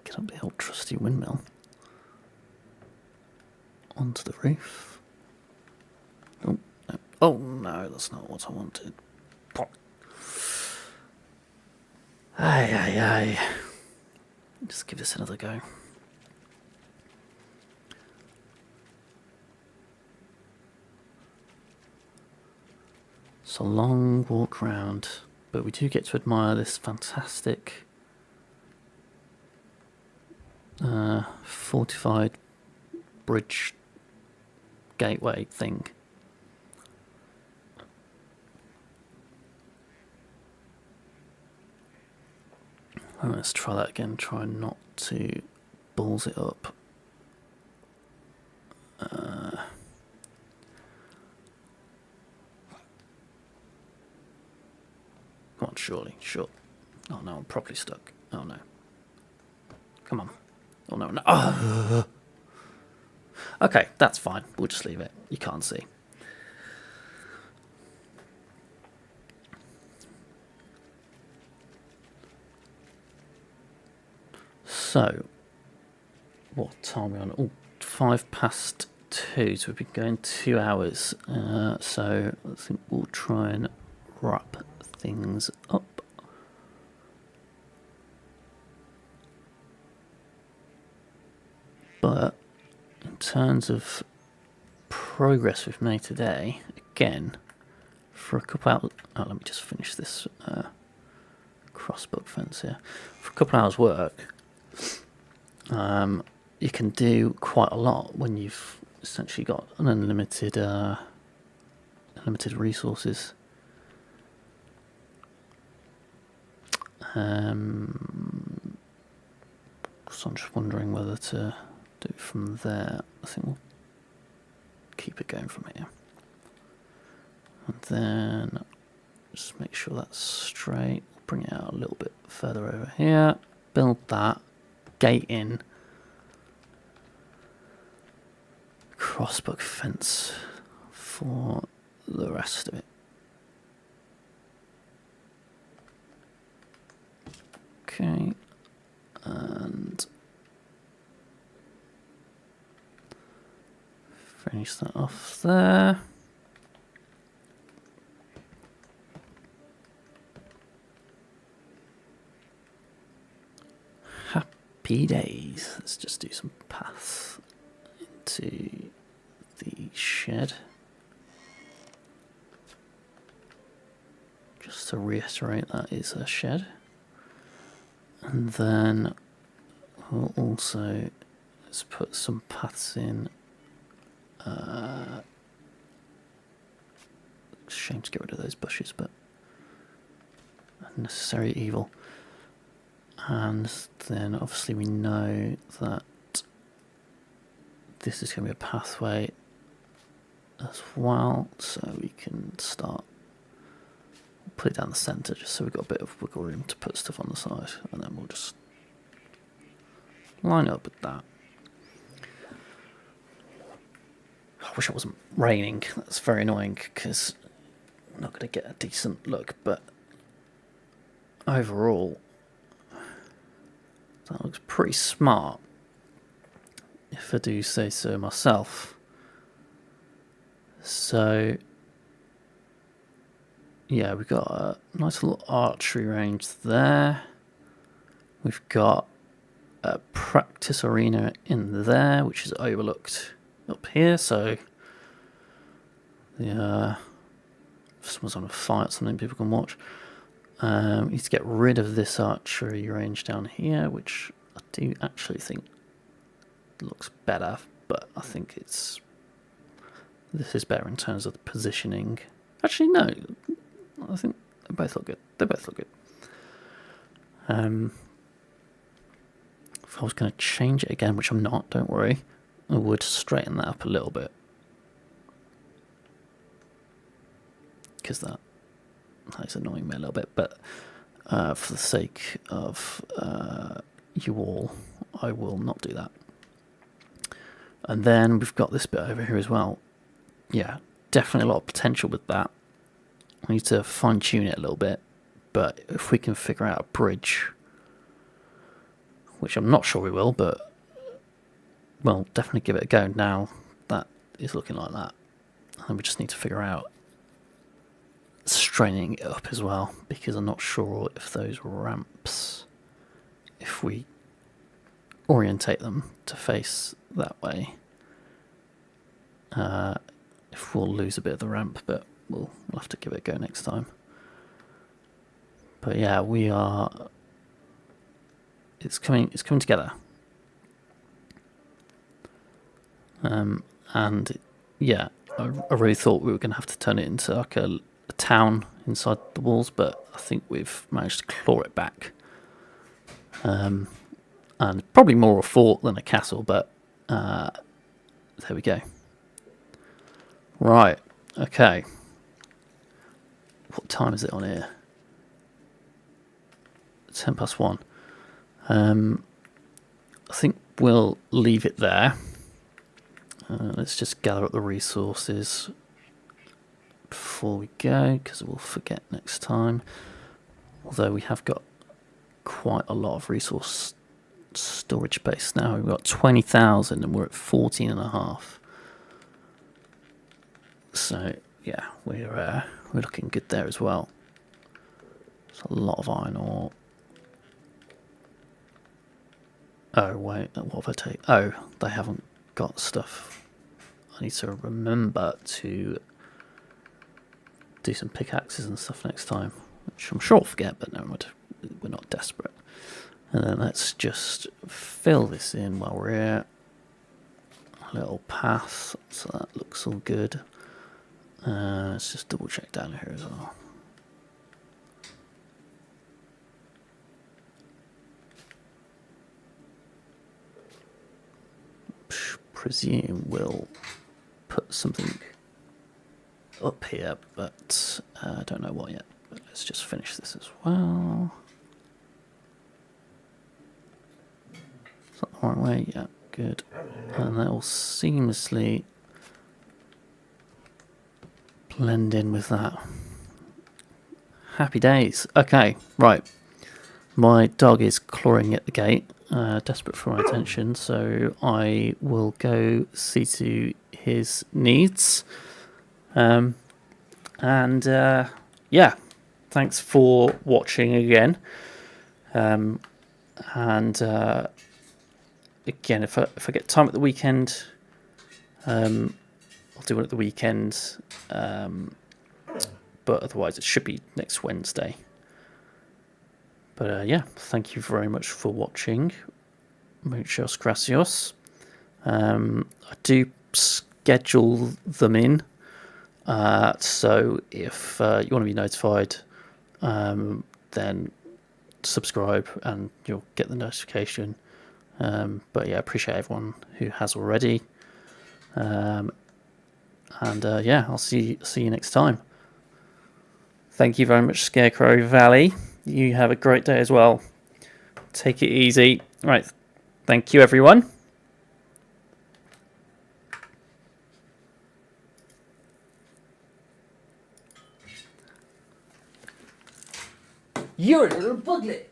Get up the old trusty windmill onto the roof. Oh no! Oh no! That's not what I wanted. Aye. Just give this another go. It's a long walk round, but we do get to admire this fantastic fortified bridge gateway thing. And let's try that again, try not to balls it up. Come on, surely, sure. Oh no, I'm properly stuck. Oh no. Come on. Oh no, no. Oh. Okay, that's fine. We'll just leave it. You can't see. So, What time are we on? Oh, 2:05, so we've been going 2 hours. So I think we'll try and wrap things up. But in terms of progress we've made today, again, for a couple hours... Oh, let me just finish this crossbook fence here. For a couple hours work, you can do quite a lot when you've essentially got an unlimited resources. So I'm just wondering whether to do it from there. I think we'll keep it going from here. And then just make sure that's straight. Bring it out a little bit further over here. Build that. Gate in. Crossbook fence for the rest of it. Okay. And finish that off there. Happy days. Let's just do some paths into the shed. Just to reiterate, that is a shed. And then we'll also, let's put some paths in. Shame to get rid of those bushes, but unnecessary evil. And then obviously we know that this is going to be a pathway as well, so we can start, put it down the centre just so we've got a bit of wiggle room to put stuff on the side, and then we'll just line up with that. I wish it wasn't raining. That's very annoying because I'm not going to get a decent look, but overall that looks pretty smart, if I do say so myself. So yeah, we've got a nice little archery range there. We've got a practice arena in there, which is overlooked up here, so if someone's on a fight, something people can watch. We need to get rid of this archery range down here, which I do actually think looks better, but I think this is better in terms of the positioning. Actually, no, I think they both look good. They both look good. If I was going to change it again, which I'm not, don't worry, I would straighten that up a little bit, because that is annoying me a little bit, but for the sake of you all, I will not do that. And then we've got this bit over here as well. Yeah, definitely a lot of potential with that. I need to fine tune it a little bit, but if we can figure out a bridge, which I'm not sure we will, but we'll definitely give it a go now that is looking like that. And we just need to figure out straightening it up as well, because I'm not sure if those ramps, if we orientate them to face that way, if we'll lose a bit of the ramp, but we'll have to give it a go next time. But yeah, we are, it's coming together. And yeah, I really thought we were going to have to turn it into like a town inside the walls, but I think we've managed to claw it back. And probably more a fort than a castle, but there we go. Right, okay. What time is it on here? 1:10. I think we'll leave it there. Let's just gather up the resources before we go, because we'll forget next time. Although we have got quite a lot of resource storage space now. We've got 20,000 and we're at 14.5. So yeah, we're looking good there as well. It's a lot of iron ore. Oh wait, what have I taken? Oh, they haven't got stuff. I need to remember to do some pickaxes and stuff next time, which I'm sure I'll forget, but no, we're not desperate. And then let's just fill this in while we're here. A little path, so that looks all good. Let's just double check down here as well. Presume we'll put something up here, but I don't know what yet. But let's just finish this as well. Is that the right way? Yeah, good. And that will seamlessly blend in with that. Happy days. Okay, right. My dog is clawing at the gate, desperate for my attention, so I will go see to his needs. Yeah, thanks for watching again. Again, if I get time at the weekend, I'll do it at the weekend. But otherwise, it should be next Wednesday. But yeah, thank you very much for watching. Muchos gracias. I do schedule them in. So if you want to be notified, then subscribe and you'll get the notification. But yeah, appreciate everyone who has already. Yeah, I'll see you next time. Thank you very much, Scarecrow Valley. You have a great day as well. Take it easy. Right. Thank you, everyone. You're a little buglet.